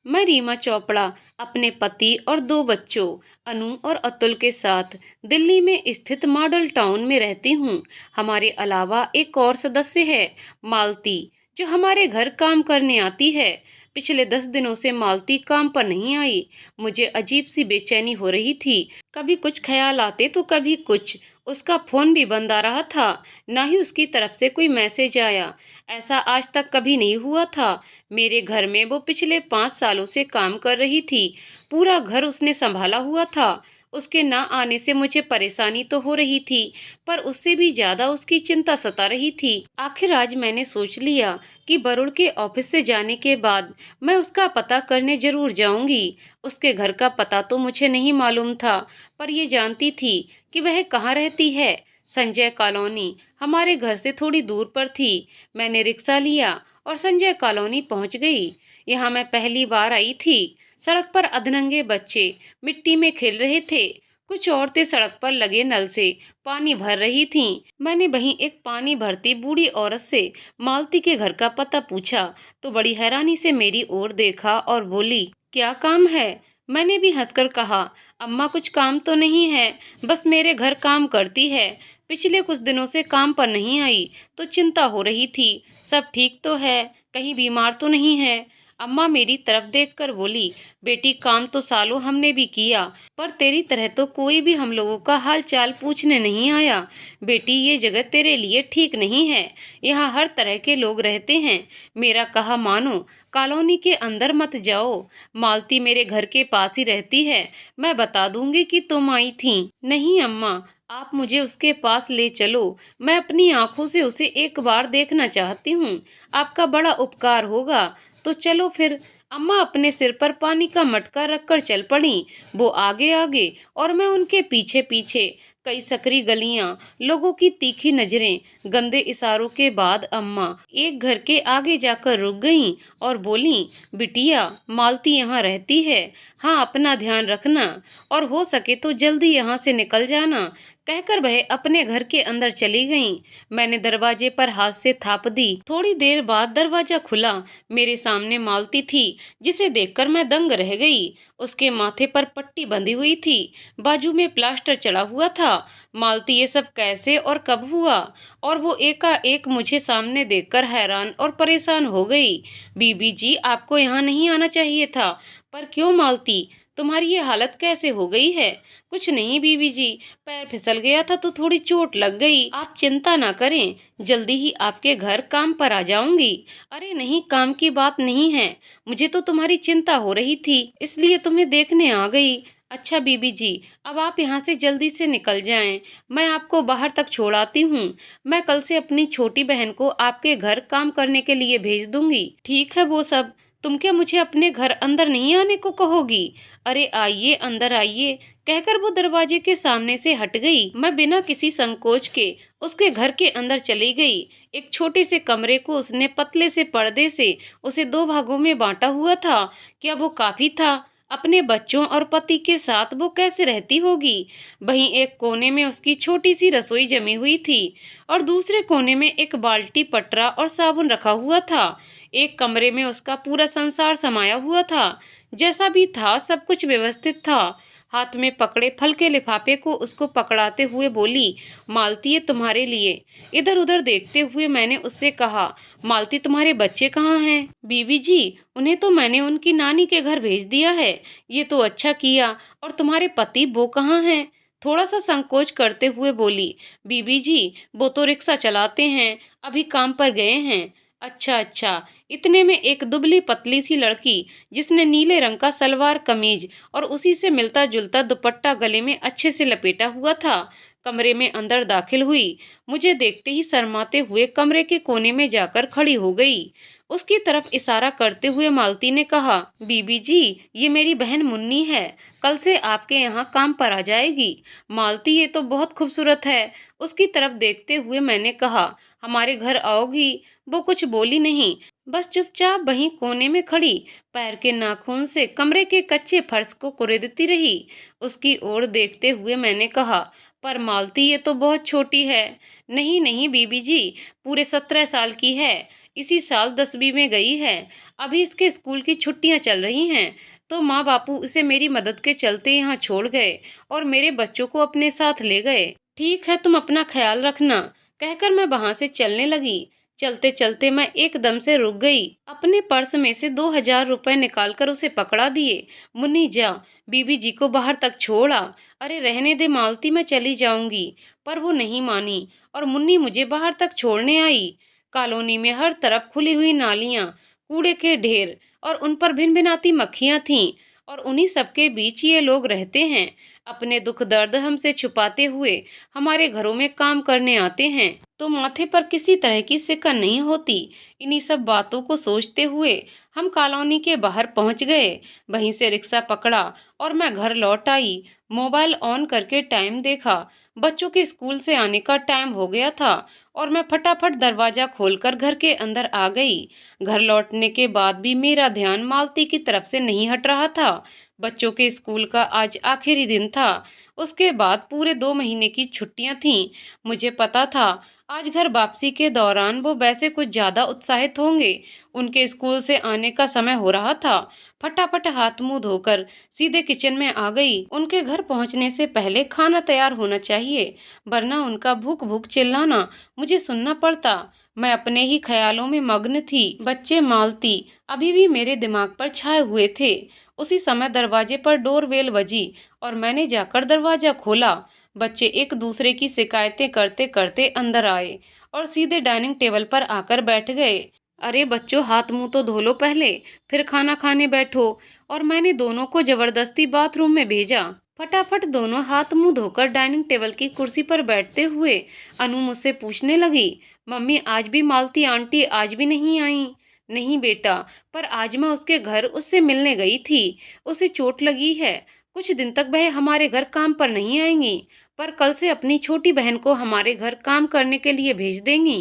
मैं रीमा चोपड़ा अपने पति और दो बच्चों अनु और अतुल के साथ दिल्ली में स्थित मॉडल टाउन में रहती हूँ। हमारे अलावा एक और सदस्य है, मालती, जो हमारे घर काम करने आती है। पिछले 10 दिनों से मालती काम पर नहीं आई। मुझे अजीब सी बेचैनी हो रही थी। कभी कुछ ख्याल आते तो कभी कुछ। उसका फोन भी बंद आ रहा था, ना ही उसकी तरफ से कोई मैसेज आया। ऐसा आज तक कभी नहीं हुआ था। मेरे घर में वो पिछले 5 सालों से काम कर रही थी। पूरा घर उसने संभाला हुआ था। उसके ना आने से मुझे परेशानी तो हो रही थी, पर उससे भी ज्यादा उसकी चिंता सता रही थी। आखिर आज मैंने सोच लिया कि वरुण के ऑफिस से जाने के बाद मैं उसका पता करने जरूर जाऊंगी। उसके घर का पता तो मुझे नहीं मालूम था, पर ये जानती थी कि वह कहाँ रहती है। संजय कॉलोनी हमारे घर से थोड़ी दूर पर थी। मैंने रिक्शा लिया और संजय कॉलोनी पहुंच गई। यहाँ मैं पहली बार आई थी। सड़क पर अधनंगे बच्चे मिट्टी में खेल रहे थे। कुछ औरतें सड़क पर लगे नल से पानी भर रही थीं। मैंने वहीं एक पानी भरती बूढ़ी औरत से मालती के घर का पता पूछा तो बड़ी हैरानी से मेरी ओर देखा और बोली, क्या काम है? मैंने भी हंसकर कहा, अम्मा कुछ काम तो नहीं है, बस मेरे घर काम करती है। पिछले कुछ दिनों से काम पर नहीं आई तो चिंता हो रही थी। सब ठीक तो है, कहीं बीमार तो नहीं है? अम्मा मेरी तरफ देखकर बोली, बेटी काम तो सालों हमने भी किया, पर तेरी तरह तो कोई भी हम लोगों का हाल चाल पूछने नहीं आया। बेटी ये जगह तेरे लिए ठीक नहीं है। यहाँ हर तरह के लोग रहते हैं। मेरा कहा मानो, कॉलोनी के अंदर मत जाओ। मालती मेरे घर के पास ही रहती है। मैं बता दूंगी कि तुम आई थी। नहीं अम्मा, आप मुझे उसके पास ले चलो। मैं अपनी आंखों से उसे एक बार देखना चाहती हूँ। आपका बड़ा उपकार होगा। तो चलो फिर। अम्मा अपने सिर पर पानी का मटका रखकर चल पड़ी। वो आगे आगे और मैं उनके पीछे पीछे। कई सकरी गलियां, लोगों की तीखी नजरें, गंदे इशारों के बाद अम्मा एक घर के आगे जाकर रुक गईं और बोली, बिटिया मालती यहाँ रहती है। हाँ, अपना ध्यान रखना और हो सके तो जल्दी यहाँ से निकल जाना। कहकर वह अपने घर के अंदर चली गईं। मैंने दरवाजे पर हाथ से थाप दी। थोड़ी देर बाद दरवाजा खुला। मेरे सामने मालती थी, जिसे देखकर मैं दंग रह गई। उसके माथे पर पट्टी बंधी हुई थी, बाजू में प्लास्टर चढ़ा हुआ था। मालती ये सब कैसे और कब हुआ? और वो एकाएक मुझे सामने देखकर हैरान और परेशान हो गई। बीबी जी, आपको यहाँ नहीं आना चाहिए था। पर क्यों मालती, तुम्हारी ये हालत कैसे हो गई है? कुछ नहीं बीबी जी, पैर फिसल गया था तो थोड़ी चोट लग गई। आप चिंता ना करें, जल्दी ही आपके घर काम पर आ जाऊंगी। अरे नहीं, काम की बात नहीं है। मुझे तो तुम्हारी चिंता हो रही थी, इसलिए तुम्हें देखने आ गई। अच्छा बीबी जी, अब आप यहाँ से जल्दी से निकल जाएं। मैं आपको बाहर तक छोड़ आती हूँ। मैं कल से अपनी छोटी बहन को आपके घर काम करने के लिए भेज दूंगी। ठीक है वो सब, तुम क्या मुझे अपने घर अंदर नहीं आने को कहोगी? अरे आइए, अंदर आइए, कहकर वो दरवाजे के सामने से हट गई। मैं बिना किसी संकोच के उसके घर के अंदर चली गई। एक छोटे से कमरे को उसने पतले से पर्दे से उसे दो भागों में बांटा हुआ था। क्या वो काफी था? अपने बच्चों और पति के साथ वो कैसे रहती होगी? वहीं एक कोने में उसकी छोटी सी रसोई जमी हुई थी और दूसरे कोने में एक बाल्टी, पटरा और साबुन रखा हुआ था। एक कमरे में उसका पूरा संसार समाया हुआ था। जैसा भी था, सब कुछ व्यवस्थित था। हाथ में पकड़े फल के लिफाफे को उसको पकड़ाते हुए बोली, मालती ये तुम्हारे लिए। इधर उधर देखते हुए मैंने उससे कहा, मालती तुम्हारे बच्चे कहाँ हैं? बीबी जी, उन्हें तो मैंने उनकी नानी के घर भेज दिया है। ये तो अच्छा किया। और तुम्हारे पति, वो कहाँ हैं? थोड़ा सा संकोच करते हुए बोली, बीबी जी वो तो रिक्शा चलाते हैं, अभी काम पर गए हैं। अच्छा अच्छा। इतने में एक दुबली पतली सी लड़की, जिसने नीले रंग का सलवार कमीज और उसी से मिलता जुलता दुपट्टा गले में अच्छे से लपेटा हुआ था, कमरे में अंदर दाखिल हुई। मुझे देखते ही शर्माते हुए कमरे के कोने में जाकर खड़ी हो गई। उसकी तरफ इशारा करते हुए मालती ने कहा, बीबी जी ये मेरी बहन मुन्नी है, कल से आपके यहाँ काम पर आ जाएगी। मालती ये तो बहुत खूबसूरत है। उसकी तरफ देखते हुए मैंने कहा, हमारे घर आओगी? वो कुछ बोली नहीं, बस चुपचाप वहीं कोने में खड़ी पैर के नाखून से कमरे के कच्चे फर्श को कुरेदती रही। उसकी ओर देखते हुए मैंने कहा, पर मालती ये तो बहुत छोटी है। नहीं नहीं बीबी जी, पूरे 17 साल की है। इसी साल 10वीं में गई है। अभी इसके स्कूल की छुट्टियां चल रही हैं, तो माँ बापू इसे मेरी मदद के चलते यहाँ छोड़ गए और मेरे बच्चों को अपने साथ ले गए। ठीक है, तुम अपना ख्याल रखना, कहकर मैं वहां से चलने लगी। चलते चलते मैं एकदम से रुक गई। अपने पर्स में से 2,000 रुपए निकालकर उसे पकड़ा दिए। मुन्नी जा, बीबी जी को बाहर तक छोड़ा। अरे रहने दे मालती, मैं चली जाऊंगी। पर वो नहीं मानी और मुन्नी मुझे बाहर तक छोड़ने आई। कॉलोनी में हर तरफ खुली हुई नालियां, कूड़े के ढेर और उन पर भिनभिनाती मक्खियां थीं। और उन्हीं सबके बीच ये लोग रहते हैं, अपने दुख दर्द हमसे छुपाते हुए हमारे घरों में काम करने आते हैं, तो माथे पर किसी तरह की सिकन नहीं होती। इन्हीं सब बातों को सोचते हुए हम कॉलोनी के बाहर पहुंच गए। वहीं से रिक्शा पकड़ा और मैं घर लौट आई। मोबाइल ऑन करके टाइम देखा। बच्चों के स्कूल से आने का टाइम हो गया था और मैं फटाफट दरवाजा खोलकर घर के अंदर आ गई। घर लौटने के बाद भी मेरा ध्यान मालती की तरफ से नहीं हट रहा था। बच्चों के स्कूल का आज आखिरी दिन था। उसके बाद पूरे 2 महीने की छुट्टियां थीं। मुझे पता था आज घर वापसी के दौरान वो वैसे कुछ ज्यादा उत्साहित होंगे। उनके स्कूल से आने का समय हो रहा था। फटाफट हाथ मुंह धोकर सीधे किचन में आ गई। उनके घर पहुंचने से पहले खाना तैयार होना चाहिए, वरना उनका भूख भूख चिल्लाना मुझे सुनना पड़ता। मैं अपने ही ख्यालों में मग्न थी। बच्चे मालती अभी भी मेरे दिमाग पर छाए हुए थे। उसी समय दरवाजे पर डोरबेल बजी और मैंने जाकर दरवाजा खोला। बच्चे एक दूसरे की शिकायतें करते करते अंदर आए और सीधे डाइनिंग टेबल पर आकर बैठ गए। अरे बच्चों, हाथ मुंह तो धो लो पहले, फिर खाना खाने बैठो। और मैंने दोनों को जबरदस्ती बाथरूम में भेजा। फटाफट दोनों हाथ मुंह धोकर डाइनिंग टेबल की कुर्सी पर बैठते हुए अनु मुझसे पूछने लगी, मम्मी आज भी मालती आंटी आज भी नहीं आई? नहीं बेटा, पर आज मैं उसके घर उससे मिलने गई थी। उसे चोट लगी है। कुछ दिन तक वह हमारे घर काम पर नहीं आएंगी, पर कल से अपनी छोटी बहन को हमारे घर काम करने के लिए भेज देंगी,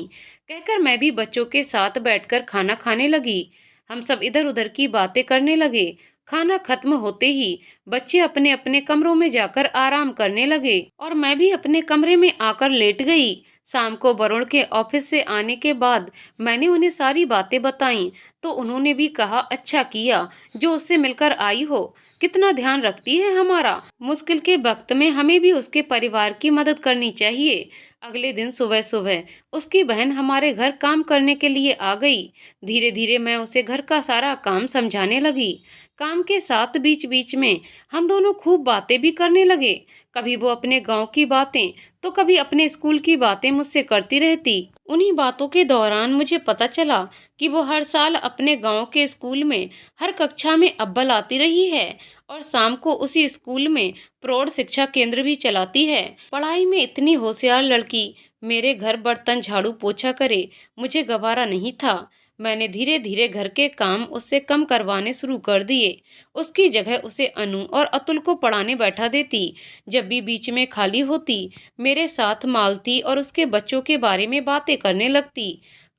कहकर मैं भी बच्चों के साथ बैठकर खाना खाने लगी। हम सब इधर उधर की बातें करने लगे। खाना खत्म होते ही बच्चे अपने अपने कमरों में जाकर आराम करने लगे और मैं भी अपने कमरे में आकर लेट गई। शाम को वरुण के ऑफिस से आने के बाद मैंने उन्हें सारी बातें बताईं, तो उन्होंने भी कहा अच्छा किया जो उससे मिलकर आई हो। कितना ध्यान रखती है हमारा। मुश्किल के वक्त में हमें भी उसके परिवार की मदद करनी चाहिए। अगले दिन सुबह सुबह उसकी बहन हमारे घर काम करने के लिए आ गई। धीरे धीरे मैं उसे घर का सारा काम समझाने लगी। काम के साथ बीच बीच में हम दोनों खूब बातें भी करने लगे। कभी वो अपने गांव की बातें तो कभी अपने स्कूल की बातें मुझसे करती रहती। उन्हीं बातों के दौरान मुझे पता चला कि वो हर साल अपने गांव के स्कूल में हर कक्षा में अव्वल आती रही है और शाम को उसी स्कूल में प्रौढ़ शिक्षा केंद्र भी चलाती है। पढ़ाई में इतनी होशियार लड़की मेरे घर बर्तन झाड़ू पोछा करे, मुझे गवारा नहीं था। मैंने धीरे धीरे घर के काम उससे कम करवाने शुरू कर दिए। उसकी जगह उसे अनु और अतुल को पढ़ाने बैठा देती। जब भी बीच में खाली होती मेरे साथ मालती और उसके बच्चों के बारे में बातें करने लगती।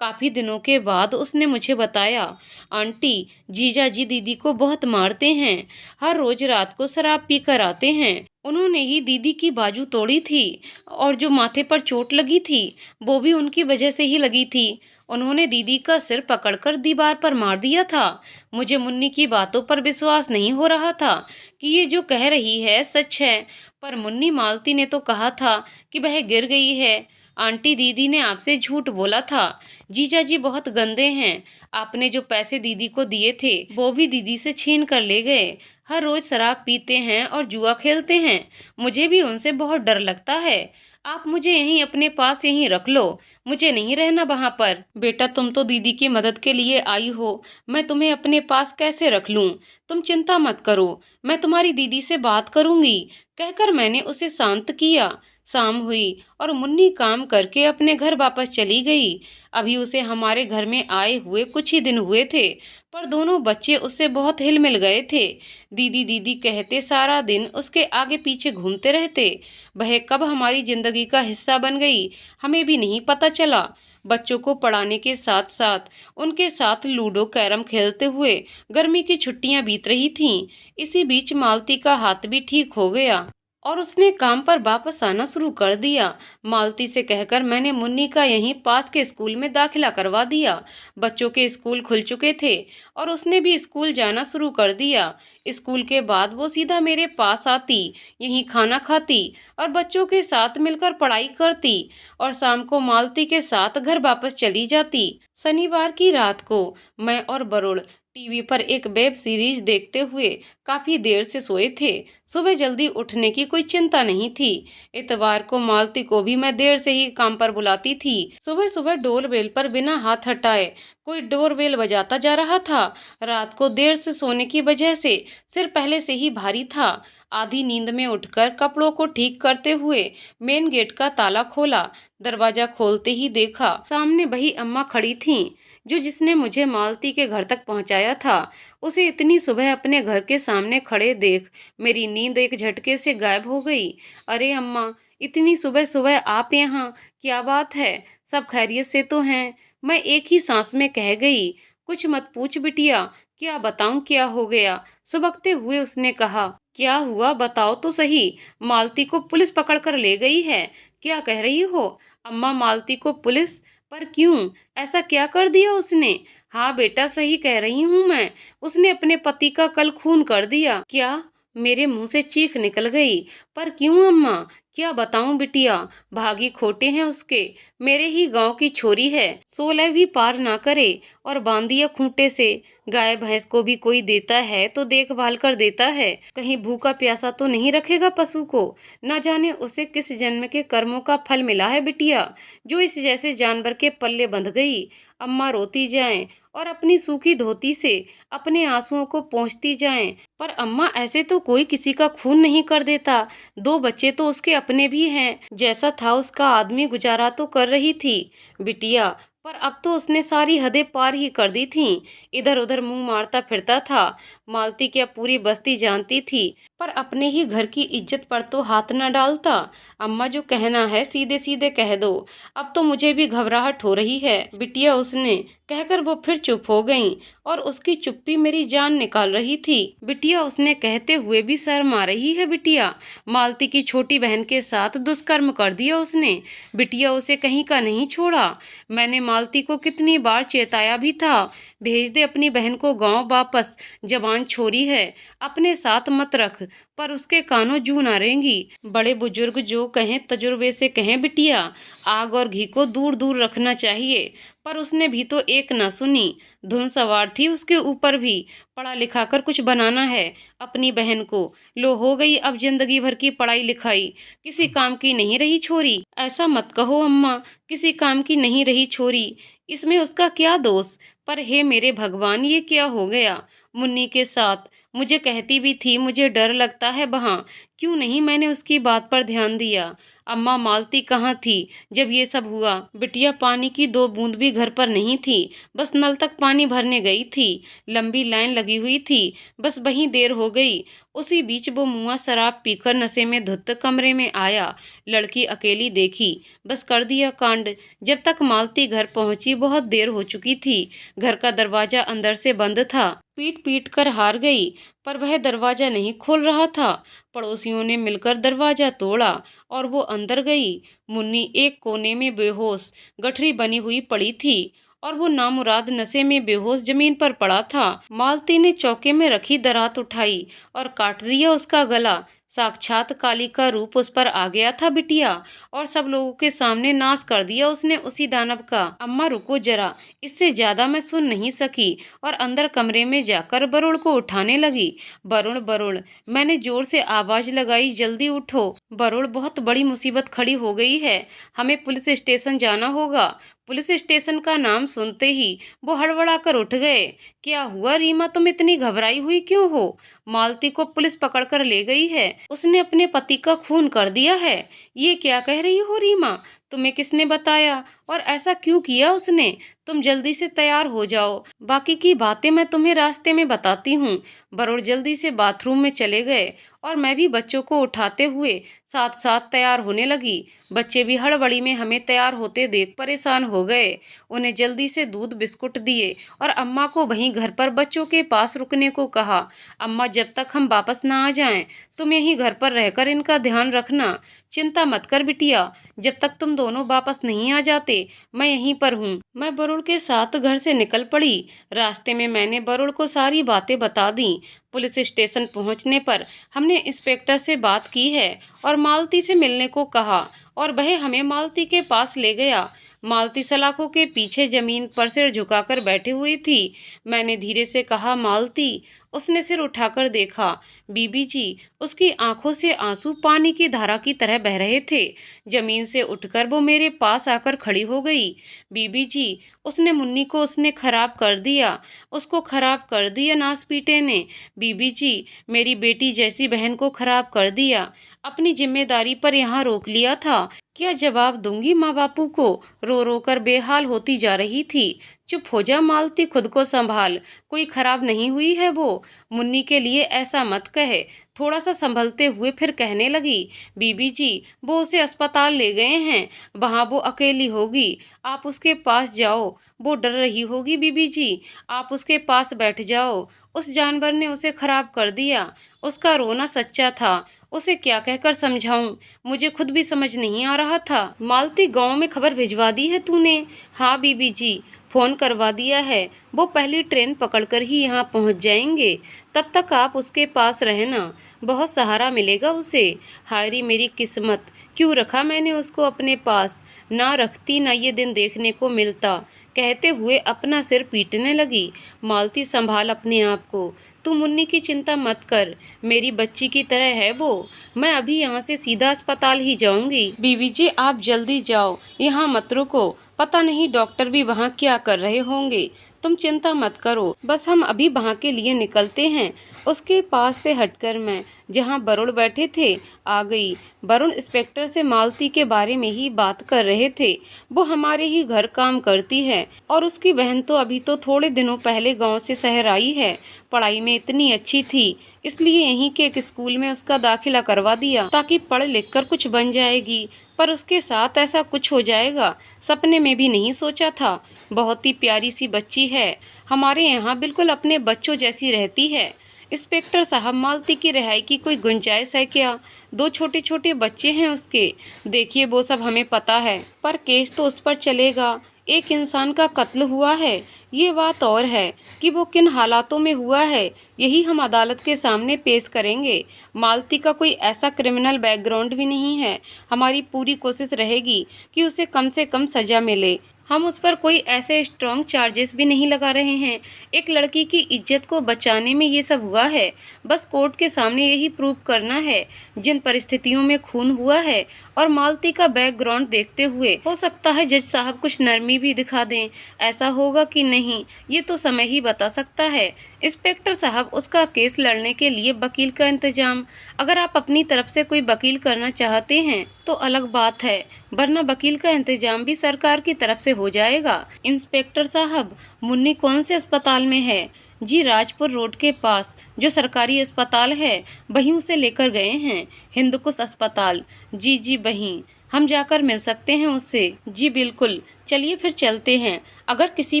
काफी दिनों के बाद उसने मुझे बताया, आंटी जीजा जी दीदी को बहुत मारते हैं। हर रोज रात को शराब पी कर आते हैं। उन्होंने ही दीदी की बाजू तोड़ी थी और जो माथे पर चोट लगी थी वो भी उनकी वजह से ही लगी थी। उन्होंने दीदी का सिर पकड़कर दीवार पर मार दिया था। मुझे मुन्नी की बातों पर विश्वास नहीं हो रहा था कि ये जो कह रही है सच है, पर मुन्नी मालती ने तो कहा था कि वह गिर गई है। आंटी दीदी ने आपसे झूठ बोला था। जीजा जी बहुत गंदे हैं। आपने जो पैसे दीदी को दिए थे वो भी दीदी से छीन कर ले गए। हर रोज शराब पीते हैं और जुआ खेलते हैं। मुझे भी उनसे बहुत डर लगता है। आप मुझे यहीं अपने पास यहीं रख लो, मुझे नहीं रहना वहां पर। बेटा तुम तो दीदी की मदद के लिए आई हो, मैं तुम्हें अपने पास कैसे रख लूं? तुम चिंता मत करो, मैं तुम्हारी दीदी से बात करूंगी, कहकर मैंने उसे शांत किया। शाम हुई और मुन्नी काम करके अपने घर वापस चली गई। अभी उसे हमारे घर में आए हुए कुछ ही दिन हुए थे, पर दोनों बच्चे उससे बहुत हिल मिल गए थे। दीदी दीदी कहते सारा दिन उसके आगे पीछे घूमते रहते। वह कब हमारी जिंदगी का हिस्सा बन गई हमें भी नहीं पता चला। बच्चों को पढ़ाने के साथ साथ उनके साथ लूडो कैरम खेलते हुए गर्मी की छुट्टियां बीत रही थीं। इसी बीच मालती का हाथ भी ठीक हो गया और उसने काम पर वापस आना शुरू कर दिया। मालती से कहकर मैंने मुन्नी का यहीं पास के स्कूल में दाखिला करवा दिया। बच्चों के स्कूल खुल चुके थे और उसने भी स्कूल जाना शुरू कर दिया। स्कूल के बाद वो सीधा मेरे पास आती, यहीं खाना खाती और बच्चों के साथ मिलकर पढ़ाई करती और शाम को मालती के साथ घर वापस चली जाती। शनिवार की रात को मैं और वरुण टीवी पर एक वेब सीरीज देखते हुए काफी देर से सोए थे। सुबह जल्दी उठने की कोई चिंता नहीं थी। इतवार को मालती को भी मैं देर से ही काम पर बुलाती थी। सुबह सुबह डोरबेल पर बिना हाथ हटाए कोई डोरबेल बजाता जा रहा था। रात को देर से सोने की वजह से सिर पहले से ही भारी था। आधी नींद में उठकर कपड़ों को ठीक करते हुए मेन गेट का ताला खोला। दरवाजा खोलते ही देखा सामने वही अम्मा खड़ी थीं, जो जिसने मुझे मालती के घर तक पहुंचाया था। उसे इतनी सुबह अपने घर के सामने खड़े देख मेरी नींद एक झटके से गायब हो गई। अरे अम्मा, इतनी सुबह सुबह आप यहाँ, क्या बात है? सब खैरियत से तो हैं? मैं एक ही सांस में कह गई। कुछ मत पूछ बिटिया, क्या बताऊं क्या हो गया? सुबकते हुए उसने कहा। क्या हुआ बताओ तो सही। मालती को पुलिस पकड़ कर ले गई है। क्या कह रही हो अम्मा? मालती को पुलिस? पर क्यों? ऐसा क्या कर दिया उसने? हाँ बेटा, सही कह रही हूँ मैं। उसने अपने पति का कल खून कर दिया। क्या? मेरे मुंह से चीख निकल गई। पर क्यों अम्मा? क्या बताऊं बिटिया, भागी खोटे हैं उसके। मेरे ही गांव की छोरी है, 16 भी पार ना करे और बांध दिया खूंटे से। गाय भैंस को भी कोई देता है तो देखभाल कर देता है, कहीं भूखा प्यासा तो नहीं रखेगा पशु को। न जाने उसे किस जन्म के कर्मों का फल मिला है बिटिया, जो इस जैसे जानवर के पल्ले बंध गई। अम्मा रोती जाएं और अपनी सूखी धोती से अपने आंसुओं को पोंछती जाएं। पर अम्मा, ऐसे तो कोई किसी का खून नहीं कर देता। 2 बच्चे तो उसके अपने भी हैं। जैसा था उसका आदमी गुजारा तो कर रही थी बिटिया, पर अब तो उसने सारी हदें पार ही कर दी थीं। इधर उधर मुंह मारता फिरता था। मालती क्या पूरी बस्ती जानती थी, पर अपने ही घर की इज्जत पर तो हाथ न डालता। अम्मा, जो कहना है सीधे सीधे कह दो। अब तो मुझे भी घबराहट हो रही है बिटिया, उसने कहकर वो फिर चुप हो गईं और उसकी चुप्पी मेरी जान निकाल रही थी। बिटिया, उसने कहते हुए भी शर्म आ रही है बिटिया। मालती की छोटी बहन के साथ दुष्कर्म कर दिया उसने बिटिया, उसे कहीं का नहीं छोड़ा। मैंने मालती को कितनी बार चेताया भी था, भेज दे अपनी बहन को गांव वापस, जवान छोरी है, अपने साथ मत रख। पर उसके कानों जू ना रेंगी। बड़े बुजुर्ग जो कहें तजुर्बे से कहें बिटिया, आग और घी को दूर दूर रखना चाहिए। पर उसने भी तो एक न सुनी। धुन सवार थी उसके ऊपर भी। पढ़ा लिखा कर कुछ बनाना है अपनी बहन को। लो, हो गई अब जिंदगी भर की पढ़ाई लिखाई, किसी काम की नहीं रही छोरी। ऐसा मत कहो अम्मा, किसी काम की नहीं रही छोरी, इसमें उसका क्या दोष? पर हे मेरे भगवान, ये क्या हो गया मुन्नी के साथ? मुझे कहती भी थी मुझे डर लगता है वहाँ, क्यों नहीं मैंने उसकी बात पर ध्यान दिया? अम्मा, मालती कहाँ थी जब ये सब हुआ? बिटिया, पानी की 2 बूंद भी घर पर नहीं थी, बस नल तक पानी भरने गई थी। लंबी लाइन लगी हुई थी, बस वहीं देर हो गई। उसी बीच वो मुआ शराब पीकर नशे में धुत कमरे में आया। लड़की अकेली देखी, बस कर दिया कांड। जब तक मालती घर पहुंची बहुत देर हो चुकी थी। घर का दरवाजा अंदर से बंद था। पीट पीट कर हार गई, पर वह दरवाजा नहीं खोल रहा था। पड़ोसियों ने मिलकर दरवाजा तोड़ा और वो अंदर गई। मुन्नी एक कोने में बेहोश गठरी बनी हुई पड़ी थी और वो नामुराद नशे में बेहोश जमीन पर पड़ा था। मालती ने चौके में रखी दरात उठाई और काट दिया उसका गला। साक्षात काली का रूप उस पर आ गया था बिटिया, और सब लोगों के सामने नाश कर दिया उसने उसी दानव का। अम्मा रुको जरा, इससे ज्यादा मैं सुन नहीं सकी और अंदर कमरे में जाकर वरुण को उठाने लगी। वरुण, वरुण, मैंने जोर से आवाज लगाई, जल्दी उठो। वरुण, बहुत बड़ी मुसीबत खड़ी हो गई है, हमें पुलिस स्टेशन जाना होगा। पुलिस स्टेशन का नाम सुनते ही वो हड़बड़ा कर उठ गए। क्या हुआ रीमा, तुम इतनी घबराई हुई क्यों हो? मालती को पुलिस पकड़ कर ले गई है, उसने अपने पति का खून कर दिया है। ये क्या कह रही हो रीमा? तुम्हें किसने बताया और ऐसा क्यों किया उसने? तुम जल्दी से तैयार हो जाओ, बाकी की बातें मैं तुम्हें रास्ते में बताती हूँ। वरुण जल्दी से बाथरूम में चले गए और मैं भी बच्चों को उठाते हुए साथ साथ तैयार होने लगी। बच्चे भी हड़बड़ी में हमें तैयार होते देख परेशान हो गए। उन्हें जल्दी से दूध बिस्कुट दिए और अम्मा को वहीं घर पर बच्चों के पास रुकने को कहा। अम्मा, जब तक हम वापस ना आ जाएं, तुम यहीं घर पर रहकर इनका ध्यान रखना। चिंता मत कर बिटिया, जब तक तुम दोनों वापस नहीं आ जाते मैं यहीं पर हूँ। मैं वरुण के साथ घर से निकल पड़ी। रास्ते में मैंने वरुण को सारी बातें बता दी। पुलिस स्टेशन पहुंचने पर हमने इंस्पेक्टर से बात की है और मालती से मिलने को कहा और वह हमें मालती के पास ले गया। मालती सलाखों के पीछे जमीन पर सिर झुकाकर बैठी हुई थी। मैंने धीरे से कहा, मालती। उसने सिर उठाकर देखा। बीबी जी, उसकी आंखों से आंसू पानी की धारा की तरह बह रहे थे। जमीन से उठकर वो मेरे पास आकर खड़ी हो गई। बीबी जी, उसने मुन्नी को उसने खराब कर दिया, उसको खराब कर दिया नासपीटे ने। बीबी जी, मेरी बेटी जैसी बहन को खराब कर दिया। अपनी जिम्मेदारी पर यहाँ रोक लिया था। क्या जवाब दूंगी माँ बापू को? रो रो कर बेहाल होती जा रही थी। चुप हो जा मालती, खुद को संभाल। कोई खराब नहीं हुई है वो। मुन्नी के लिए ऐसा मत कहे। थोड़ा सा संभलते हुए फिर कहने लगी, बीबी जी, वो उसे अस्पताल ले गए हैं, वहां वो अकेली होगी। आप उसके पास जाओ, वो डर रही होगी। बीबी जी, आप उसके पास बैठ जाओ। उस जानवर ने उसे खराब कर दिया। उसका रोना सच्चा था। उसे क्या कहकर समझाऊं? मुझे खुद भी समझ नहीं आ रहा था। मालती, गांव में खबर भिजवा दी है तूने? हाँ बीबी जी, फोन करवा दिया है। वो पहली ट्रेन पकड़कर ही यहाँ पहुँच जाएंगे। तब तक आप उसके पास रहना, बहुत सहारा मिलेगा उसे। हाय रे मेरी किस्मत, क्यों रखा मैंने उसको अपने पास। ना रखती ना ये दिन देखने को मिलता। कहते हुए अपना सिर पीटने लगी। मालती, संभाल अपने आप को। तू मुन्नी की चिंता मत कर, मेरी बच्ची की तरह है वो। मैं अभी यहाँ से सीधा अस्पताल ही जाऊंगी। बीबी जी, आप जल्दी जाओ, यहाँ मत रुको। पता नहीं डॉक्टर भी वहाँ क्या कर रहे होंगे। तुम चिंता मत करो, बस हम अभी वहाँ के लिए निकलते हैं। उसके पास से हटकर मैं जहाँ वरुण बैठे थे आ गई। वरुण इंस्पेक्टर से मालती के बारे में ही बात कर रहे थे। वो हमारे ही घर काम करती है और उसकी बहन तो अभी तो थोड़े दिनों पहले गांव से शहर आई है। पढ़ाई में इतनी अच्छी थी, इसलिए यहीं के एक स्कूल में उसका दाखिला करवा दिया ताकि पढ़ लिख कर कुछ बन जाएगी। पर उसके साथ ऐसा कुछ हो जाएगा, सपने में भी नहीं सोचा था। बहुत ही प्यारी सी बच्ची है, हमारे यहाँ बिल्कुल अपने बच्चों जैसी रहती है। इंस्पेक्टर साहब, मालती की रिहाई की कोई गुंजाइश है क्या? 2 छोटे छोटे बच्चे हैं उसके। देखिए, वो सब हमें पता है, पर केस तो उस पर चलेगा। एक इंसान का कत्ल हुआ है। ये बात और है कि वो किन हालातों में हुआ है, यही हम अदालत के सामने पेश करेंगे। मालती का कोई ऐसा क्रिमिनल बैकग्राउंड भी नहीं है। हमारी पूरी कोशिश रहेगी कि उसे कम से कम सजा मिले। हम उस पर कोई ऐसे स्ट्रॉन्ग चार्जेस भी नहीं लगा रहे हैं। एक लड़की की इज्जत को बचाने में ये सब हुआ है। बस कोर्ट के सामने यही प्रूव करना है जिन परिस्थितियों में खून हुआ है और मालती का बैकग्राउंड देखते हुए हो सकता है जज साहब कुछ नरमी भी दिखा दें। ऐसा होगा कि नहीं, ये तो समय ही बता सकता है। इंस्पेक्टर साहब, उसका केस लड़ने के लिए वकील का इंतजाम, अगर आप अपनी तरफ से कोई वकील करना चाहते हैं तो अलग बात है, वरना वकील का इंतजाम भी सरकार की तरफ से हो जाएगा। इंस्पेक्टर साहब, मुन्नी कौन से अस्पताल में है? जी, राजपुर रोड के पास जो सरकारी अस्पताल है वहीं उसे लेकर गए हैं। हिंदुकुश अस्पताल। जी जी, वहीं। हम जाकर मिल सकते हैं उससे? जी बिल्कुल, चलिए फिर चलते हैं। अगर किसी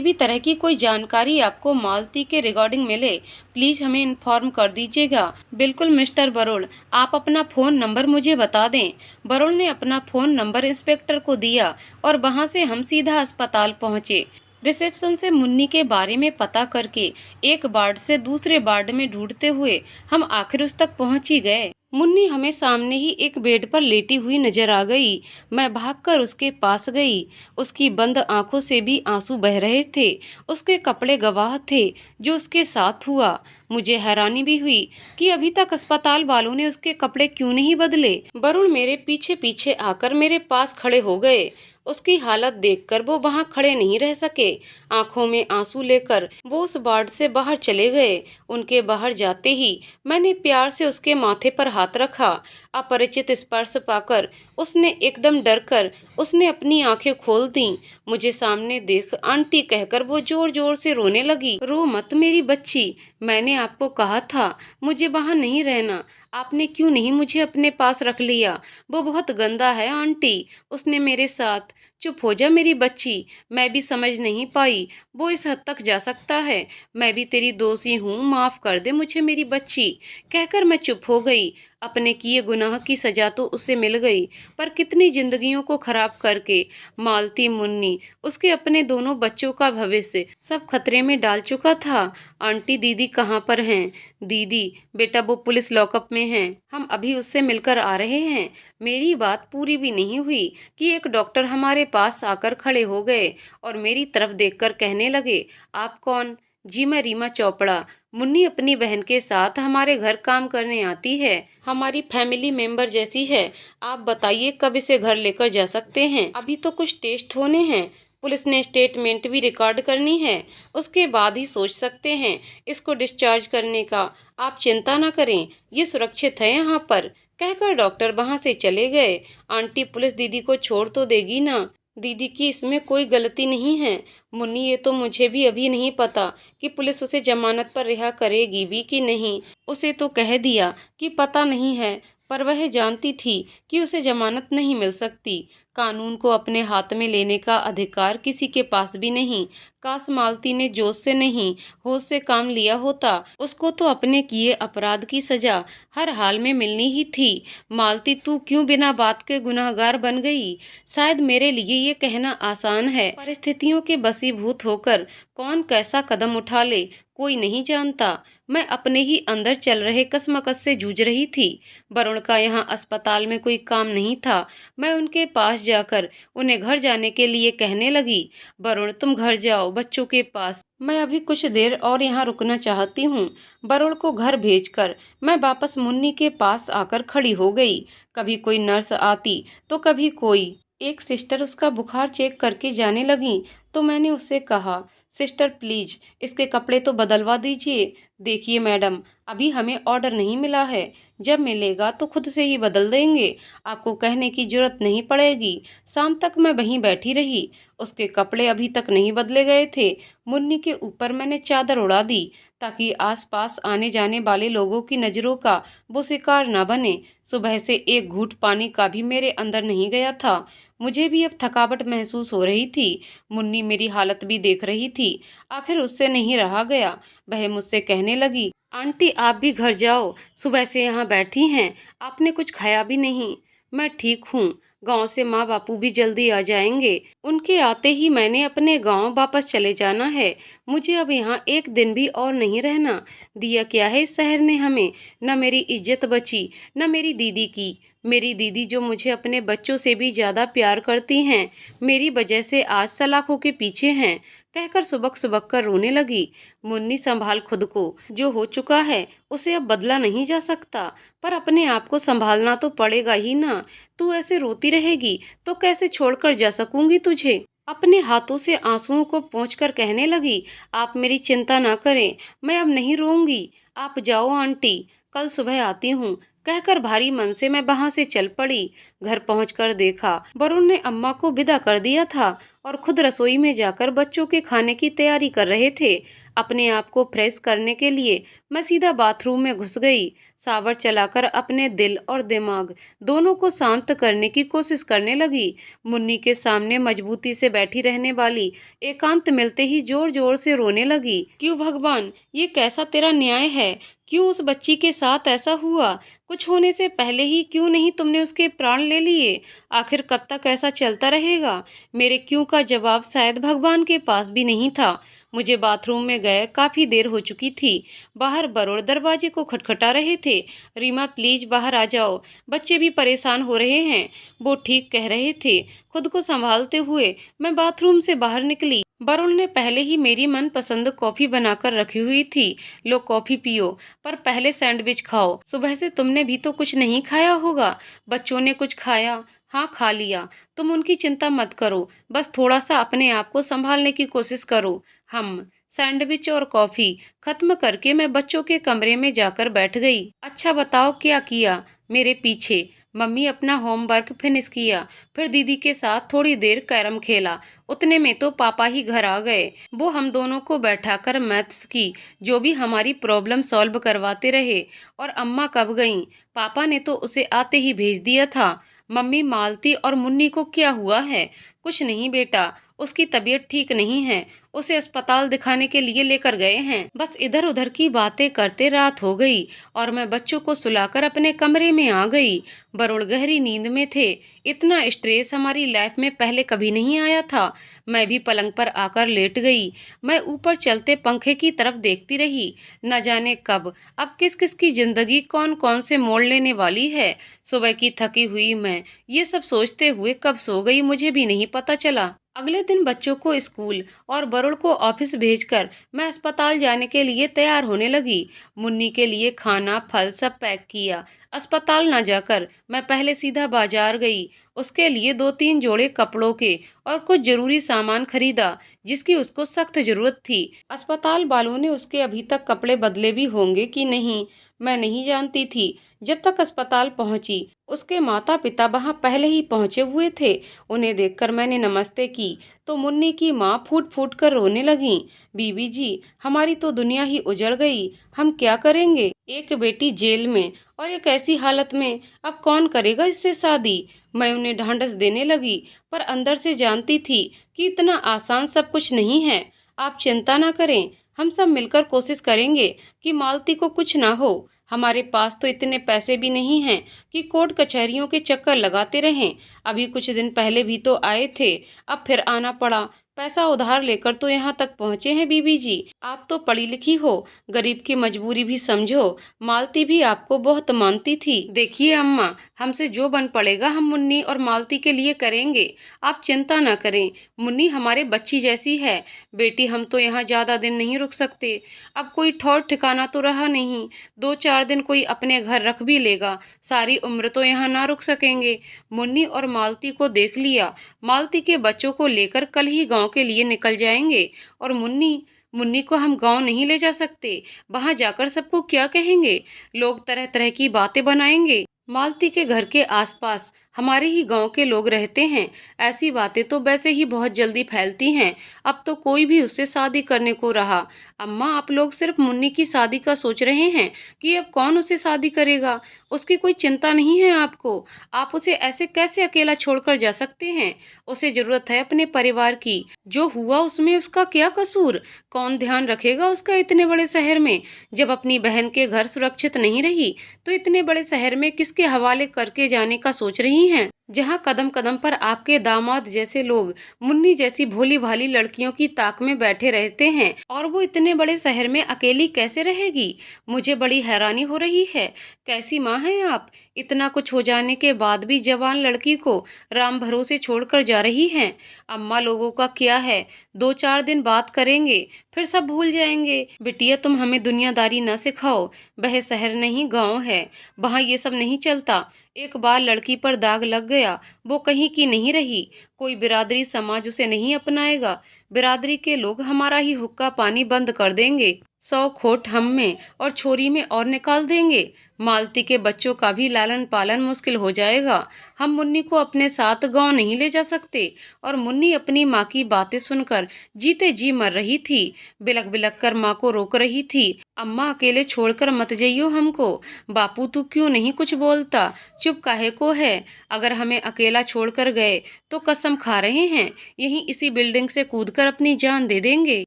भी तरह की कोई जानकारी आपको मालती के रिगार्डिंग मिले, प्लीज हमें इन्फॉर्म कर दीजिएगा। बिल्कुल मिस्टर वरुण, आप अपना फ़ोन नंबर मुझे बता दें। वरुण ने अपना फ़ोन नंबर इंस्पेक्टर को दिया और वहां से हम सीधा अस्पताल पहुंचे। रिसेप्शन से मुन्नी के बारे में पता करके एक वार्ड से दूसरे वार्ड में ढूंढते हुए हम आखिर उस तक पहुंच ही गए। मुन्नी हमें सामने ही एक बेड पर लेटी हुई नजर आ गई। मैं भागकर उसके पास गई। उसकी बंद आंखों से भी आंसू बह रहे थे। उसके कपड़े गवाह थे जो उसके साथ हुआ। मुझे हैरानी भी हुई कि अभी तक अस्पताल वालों ने उसके कपड़े क्यों नहीं बदले। वरुण मेरे पीछे पीछे आकर मेरे पास खड़े हो गए। उसकी हालत देखकर वो वहां खड़े नहीं रह सके। आंखों में आंसू लेकर वो उस वार्ड से बाहर चले गए। उनके बाहर जाते ही मैंने प्यार से उसके माथे पर हाथ रखा। अपरिचित स्पर्श पाकर उसने एकदम डर कर उसने अपनी आंखें खोल दी। मुझे सामने देख आंटी कहकर वो जोर जोर से रोने लगी। रो मत मेरी बच्ची, मैंने आपको कहा था मुझे वहां नहीं रहना। आपने क्यों नहीं मुझे अपने पास रख लिया? वो बहुत गंदा है आंटी, उसने मेरे साथ। चुप हो जा मेरी बच्ची, मैं भी समझ नहीं पाई वो इस हद तक जा सकता है। मैं भी तेरी दोषी हूँ, माफ कर दे मुझे मेरी बच्ची। कहकर मैं चुप हो गई। अपने किए गुनाह की सजा तो उसे मिल गई, पर कितनी जिंदगियों को खराब करके मालती, मुन्नी, उसके अपने दोनों बच्चों का भविष्य सब खतरे में डाल चुका था। आंटी दीदी कहाँ पर हैं? दीदी बेटा वो पुलिस लॉकअप में हैं, हम अभी उससे मिलकर आ रहे हैं। मेरी बात पूरी भी नहीं हुई कि एक डॉक्टर हमारे पास आकर खड़े हो गए और मेरी तरफ देखकर कहने लगे, आप कौन? जी मैं रीमा चोपड़ा। मुन्नी अपनी बहन के साथ हमारे घर काम करने आती है, हमारी फैमिली मेंबर जैसी है। आप बताइए कब इसे घर लेकर जा सकते हैं? अभी तो कुछ टेस्ट होने हैं, पुलिस ने स्टेटमेंट भी रिकॉर्ड करनी है, उसके बाद ही सोच सकते हैं इसको डिस्चार्ज करने का। आप चिंता ना करें, ये सुरक्षित है यहाँ पर। कहकर डॉक्टर वहां से चले गए। आंटी पुलिस दीदी को छोड़ तो देगी ना? दीदी की इसमें कोई गलती नहीं है मुन्नी, ये तो मुझे भी अभी नहीं पता कि पुलिस उसे जमानत पर रिहा करेगी भी कि नहीं। उसे तो कह दिया कि पता नहीं है, पर वह जानती थी कि उसे जमानत नहीं मिल सकती। कानून को अपने हाथ में लेने का अधिकार किसी के पास भी नहीं। काश मालती ने जोश से नहीं होश से काम लिया होता, उसको तो अपने किए अपराध की सजा हर हाल में मिलनी ही थी। मालती तू क्यों बिना बात के गुनाहगार बन गई? शायद मेरे लिए ये कहना आसान है, परिस्थितियों के बसीभूत होकर कौन कैसा कदम उठा ले कोई नहीं जानता। मैं अपने ही अंदर चल रहे कशमकश से जूझ रही थी। वरुण का यहाँ अस्पताल में कोई काम नहीं था। मैं उनके पास जाकर उन्हें घर जाने के लिए कहने लगी, वरुण तुम घर जाओ बच्चों के पास, मैं अभी कुछ देर और यहाँ रुकना चाहती हूँ। वरुण को घर भेजकर मैं वापस मुन्नी के पास आकर खड़ी हो गई। कभी कोई नर्स आती तो कभी कोई। एक सिस्टर उसका बुखार चेक करके जाने लगी तो मैंने उससे कहा, सिस्टर प्लीज इसके कपड़े तो बदलवा दीजिए। देखिए मैडम, अभी हमें ऑर्डर नहीं मिला है, जब मिलेगा तो खुद से ही बदल देंगे, आपको कहने की जरूरत नहीं पड़ेगी। शाम तक मैं वहीं बैठी रही, उसके कपड़े अभी तक नहीं बदले गए थे। मुन्नी के ऊपर मैंने चादर उड़ा दी ताकि आसपास आने जाने वाले लोगों की नज़रों का वो शिकार न बने। सुबह से एक घूंट पानी का भी मेरे अंदर नहीं गया था। मुझे भी अब थकावट महसूस हो रही थी। मुन्नी मेरी हालत भी देख रही थी। आखिर उससे नहीं रहा गया, वह मुझसे कहने लगी, आंटी आप भी घर जाओ, सुबह से यहाँ बैठी हैं, आपने कुछ खाया भी नहीं। मैं ठीक हूँ, गांव से माँ बापू भी जल्दी आ जाएंगे, उनके आते ही मैंने अपने गांव वापस चले जाना है। मुझे अब यहाँ एक दिन भी और नहीं रहना। दिया क्या है इस शहर ने हमें, न मेरी इज्जत बची न मेरी दीदी की। मेरी दीदी जो मुझे अपने बच्चों से भी ज्यादा प्यार करती हैं, मेरी वजह से आज सलाखों के पीछे हैं। कहकर सुबक सुबक कर रोने लगी। मुन्नी संभाल खुद को, जो हो चुका है उसे अब बदला नहीं जा सकता, पर अपने आप को संभालना तो पड़ेगा ही ना। तू ऐसे रोती रहेगी तो कैसे छोड़कर जा सकूंगी तुझे? अपने हाथों से आंसुओं को पोंछकर कहने लगी, आप मेरी चिंता ना करें, मैं अब नहीं रोऊंगी, आप जाओ आंटी, कल सुबह आती हूँ। कहकर भारी मन से मैं वहां से चल पड़ी। घर पहुंचकर देखा वरुण ने अम्मा को विदा कर दिया था और खुद रसोई में जाकर बच्चों के खाने की तैयारी कर रहे थे। अपने आप को फ्रेश करने के लिए मैं सीधा बाथरूम में घुस गई। शावर चलाकर अपने दिल और दिमाग दोनों को शांत करने की कोशिश करने लगी। मुन्नी के सामने मजबूती से बैठी रहने वाली एकांत मिलते ही जोर जोर से रोने लगी। क्यों भगवान, ये कैसा तेरा न्याय है? क्यों उस बच्ची के साथ ऐसा हुआ? कुछ होने से पहले ही क्यों नहीं तुमने उसके प्राण ले लिए? आखिर कब तक ऐसा चलता रहेगा? मेरे क्यों का जवाब शायद भगवान के पास भी नहीं था। मुझे बाथरूम में गए काफी देर हो चुकी थी। बाहर वरुण दरवाजे को खटखटा रहे थे। रीमा प्लीज बाहर आ जाओ, बच्चे भी परेशान हो रहे हैं, वो ठीक कह रहे थे। खुद को संभालते हुए मैं बाथरूम से बाहर निकली। वरुण ने पहले ही मेरी मनपसंद कॉफी बनाकर रखी हुई थी। लो कॉफी पियो, पर पहले सैंडविच खाओ, सुबह से तुमने भी तो कुछ नहीं खाया होगा। बच्चों ने कुछ खाया? हाँ, खा लिया। तुम उनकी चिंता मत करो, बस थोड़ा-सा अपने आप को सँभालने की कोशिश करो। हम सैंडविच और कॉफ़ी खत्म करके मैं बच्चों के कमरे में जाकर बैठ गई। अच्छा बताओ क्या किया? मेरे पीछे मम्मी अपना होमवर्क फिनिश किया, फिर दीदी के साथ थोड़ी देर कैरम खेला। उतने में तो पापा ही घर आ गए। वो हम दोनों को बैठाकर मैथ्स की जो भी हमारी प्रॉब्लम सॉल्व करवाते रहे। और अम्मा कब गईं? पापा ने तो उसे आते ही भेज दिया था। मम्मी, मालती और मुन्नी को क्या हुआ है? कुछ नहीं बेटा, उसकी तबीयत ठीक नहीं है, उसे अस्पताल दिखाने के लिए लेकर गए हैं। बस इधर उधर की बातें करते रात हो गई और मैं बच्चों को सुलाकर अपने कमरे में आ गई। वरुण गहरी नींद में थे। इतना स्ट्रेस हमारी लाइफ में पहले कभी नहीं आया था। मैं भी पलंग पर आकर लेट गई। मैं ऊपर चलते पंखे की तरफ देखती रही। न जाने कब अब किस किस की जिंदगी कौन कौन से मोड़ लेने वाली है। सुबह की थकी हुई मैं ये सब सोचते हुए कब सो गई मुझे भी नहीं पता चला। अगले दिन बच्चों को स्कूल और वरुण को ऑफिस भेजकर मैं अस्पताल जाने के लिए तैयार होने लगी। मुन्नी के लिए खाना फल सब पैक किया। अस्पताल न जाकर मैं पहले सीधा बाजार गई। उसके लिए 2-3 जोड़े कपड़ों के और कुछ जरूरी सामान खरीदा जिसकी उसको सख्त जरूरत थी। अस्पताल वालों ने उसके अभी तक कपड़े बदले भी होंगे कि नहीं, मैं नहीं जानती थी। जब तक अस्पताल पहुंची, उसके माता पिता वहां पहले ही पहुंचे हुए थे। उन्हें देखकर मैंने नमस्ते की तो मुन्नी की माँ फूट फूट कर रोने लगी। बीबी जी, हमारी तो दुनिया ही उजड़ गई, हम क्या करेंगे? एक बेटी जेल में और एक ऐसी हालत में, अब कौन करेगा इससे शादी? मैं उन्हें ढांढस देने लगी, पर अंदर से जानती थी कि इतना आसान सब कुछ नहीं है। आप चिंता ना करें, हम सब मिलकर कोशिश करेंगे कि मालती को कुछ ना हो। हमारे पास तो इतने पैसे भी नहीं हैं कि कोर्ट कचहरियों के चक्कर लगाते रहें। अभी कुछ दिन पहले भी तो आए थे, अब फिर आना पड़ा। पैसा उधार लेकर तो यहाँ तक पहुँचे हैं बीबी जी। आप तो पढ़ी लिखी हो, गरीब की मजबूरी भी समझो। मालती भी आपको बहुत मानती थी। देखिए अम्मा, हमसे जो बन पड़ेगा हम मुन्नी और मालती के लिए करेंगे। आप चिंता ना करें। मुन्नी हमारे बच्ची जैसी है। बेटी, हम तो यहाँ ज्यादा दिन नहीं रुक सकते। अब कोई ठौर ठिकाना तो रहा नहीं। 2-4 दिन कोई अपने घर रख भी लेगा, सारी उम्र तो यहाँ ना रुक सकेंगे। मुन्नी और मालती को देख लिया। मालती के बच्चों को लेकर कल ही गांव के लिए निकल जाएंगे। और मुन्नी मुन्नी को हम गांव नहीं ले जा सकते। वहां जाकर सबको क्या कहेंगे? लोग तरह तरह की बातें बनाएंगे। मालती के घर के आसपास हमारे ही गांव के लोग रहते हैं। ऐसी बातें तो वैसे ही बहुत जल्दी फैलती हैं। अब तो कोई भी उससे शादी करने को रहा। अम्मा, आप लोग सिर्फ मुन्नी की शादी का सोच रहे हैं कि अब कौन उसे शादी करेगा। उसकी कोई चिंता नहीं है आपको। आप उसे ऐसे कैसे अकेला छोड़कर जा सकते हैं? उसे जरूरत है अपने परिवार की। जो हुआ उसमें उसका क्या कसूर? कौन ध्यान रखेगा उसका इतने बड़े शहर में? जब अपनी बहन के घर सुरक्षित नहीं रही तो इतने बड़े शहर में किसके हवाले करके जाने का सोच रही हैं? जहाँ कदम कदम पर आपके दामाद जैसे लोग मुन्नी जैसी भोली भाली लड़कियों की ताक में बैठे रहते हैं और वो इतने बड़े शहर में अकेली कैसे रहेगी? मुझे बड़ी हैरानी हो रही है। कैसी माँ हैं आप? इतना कुछ हो जाने के बाद भी जवान लड़की को राम भरोसे छोड़कर जा रही हैं। अम्मा, लोगों का क्या है, 2-4 दिन बात करेंगे फिर सब भूल जाएंगे। बिटिया, तुम हमें दुनियादारी न सिखाओ। वह शहर नहीं गांव है, वहाँ ये सब नहीं चलता। एक बार लड़की पर दाग लग गया, वो कहीं की नहीं रही। कोई बिरादरी समाज उसे नहीं अपनाएगा। बिरादरी के लोग हमारा ही हुक्का पानी बंद कर देंगे। 100 खोट हम में और छोरी में और निकाल देंगे। मालती के बच्चों का भी लालन पालन मुश्किल हो जाएगा। हम मुन्नी को अपने साथ गांव नहीं ले जा सकते। और मुन्नी अपनी माँ की बातें सुनकर जीते जी मर रही थी। बिलक बिलक कर माँ को रोक रही थी। अम्मा, अकेले छोड़कर मत जाइयो हमको। बापू, तू क्यों नहीं कुछ बोलता? चुप काहे को है? अगर हमें अकेला छोड़कर गए तो कसम खा रहे हैं यहीं इसी बिल्डिंग से कूदकर अपनी जान दे देंगे।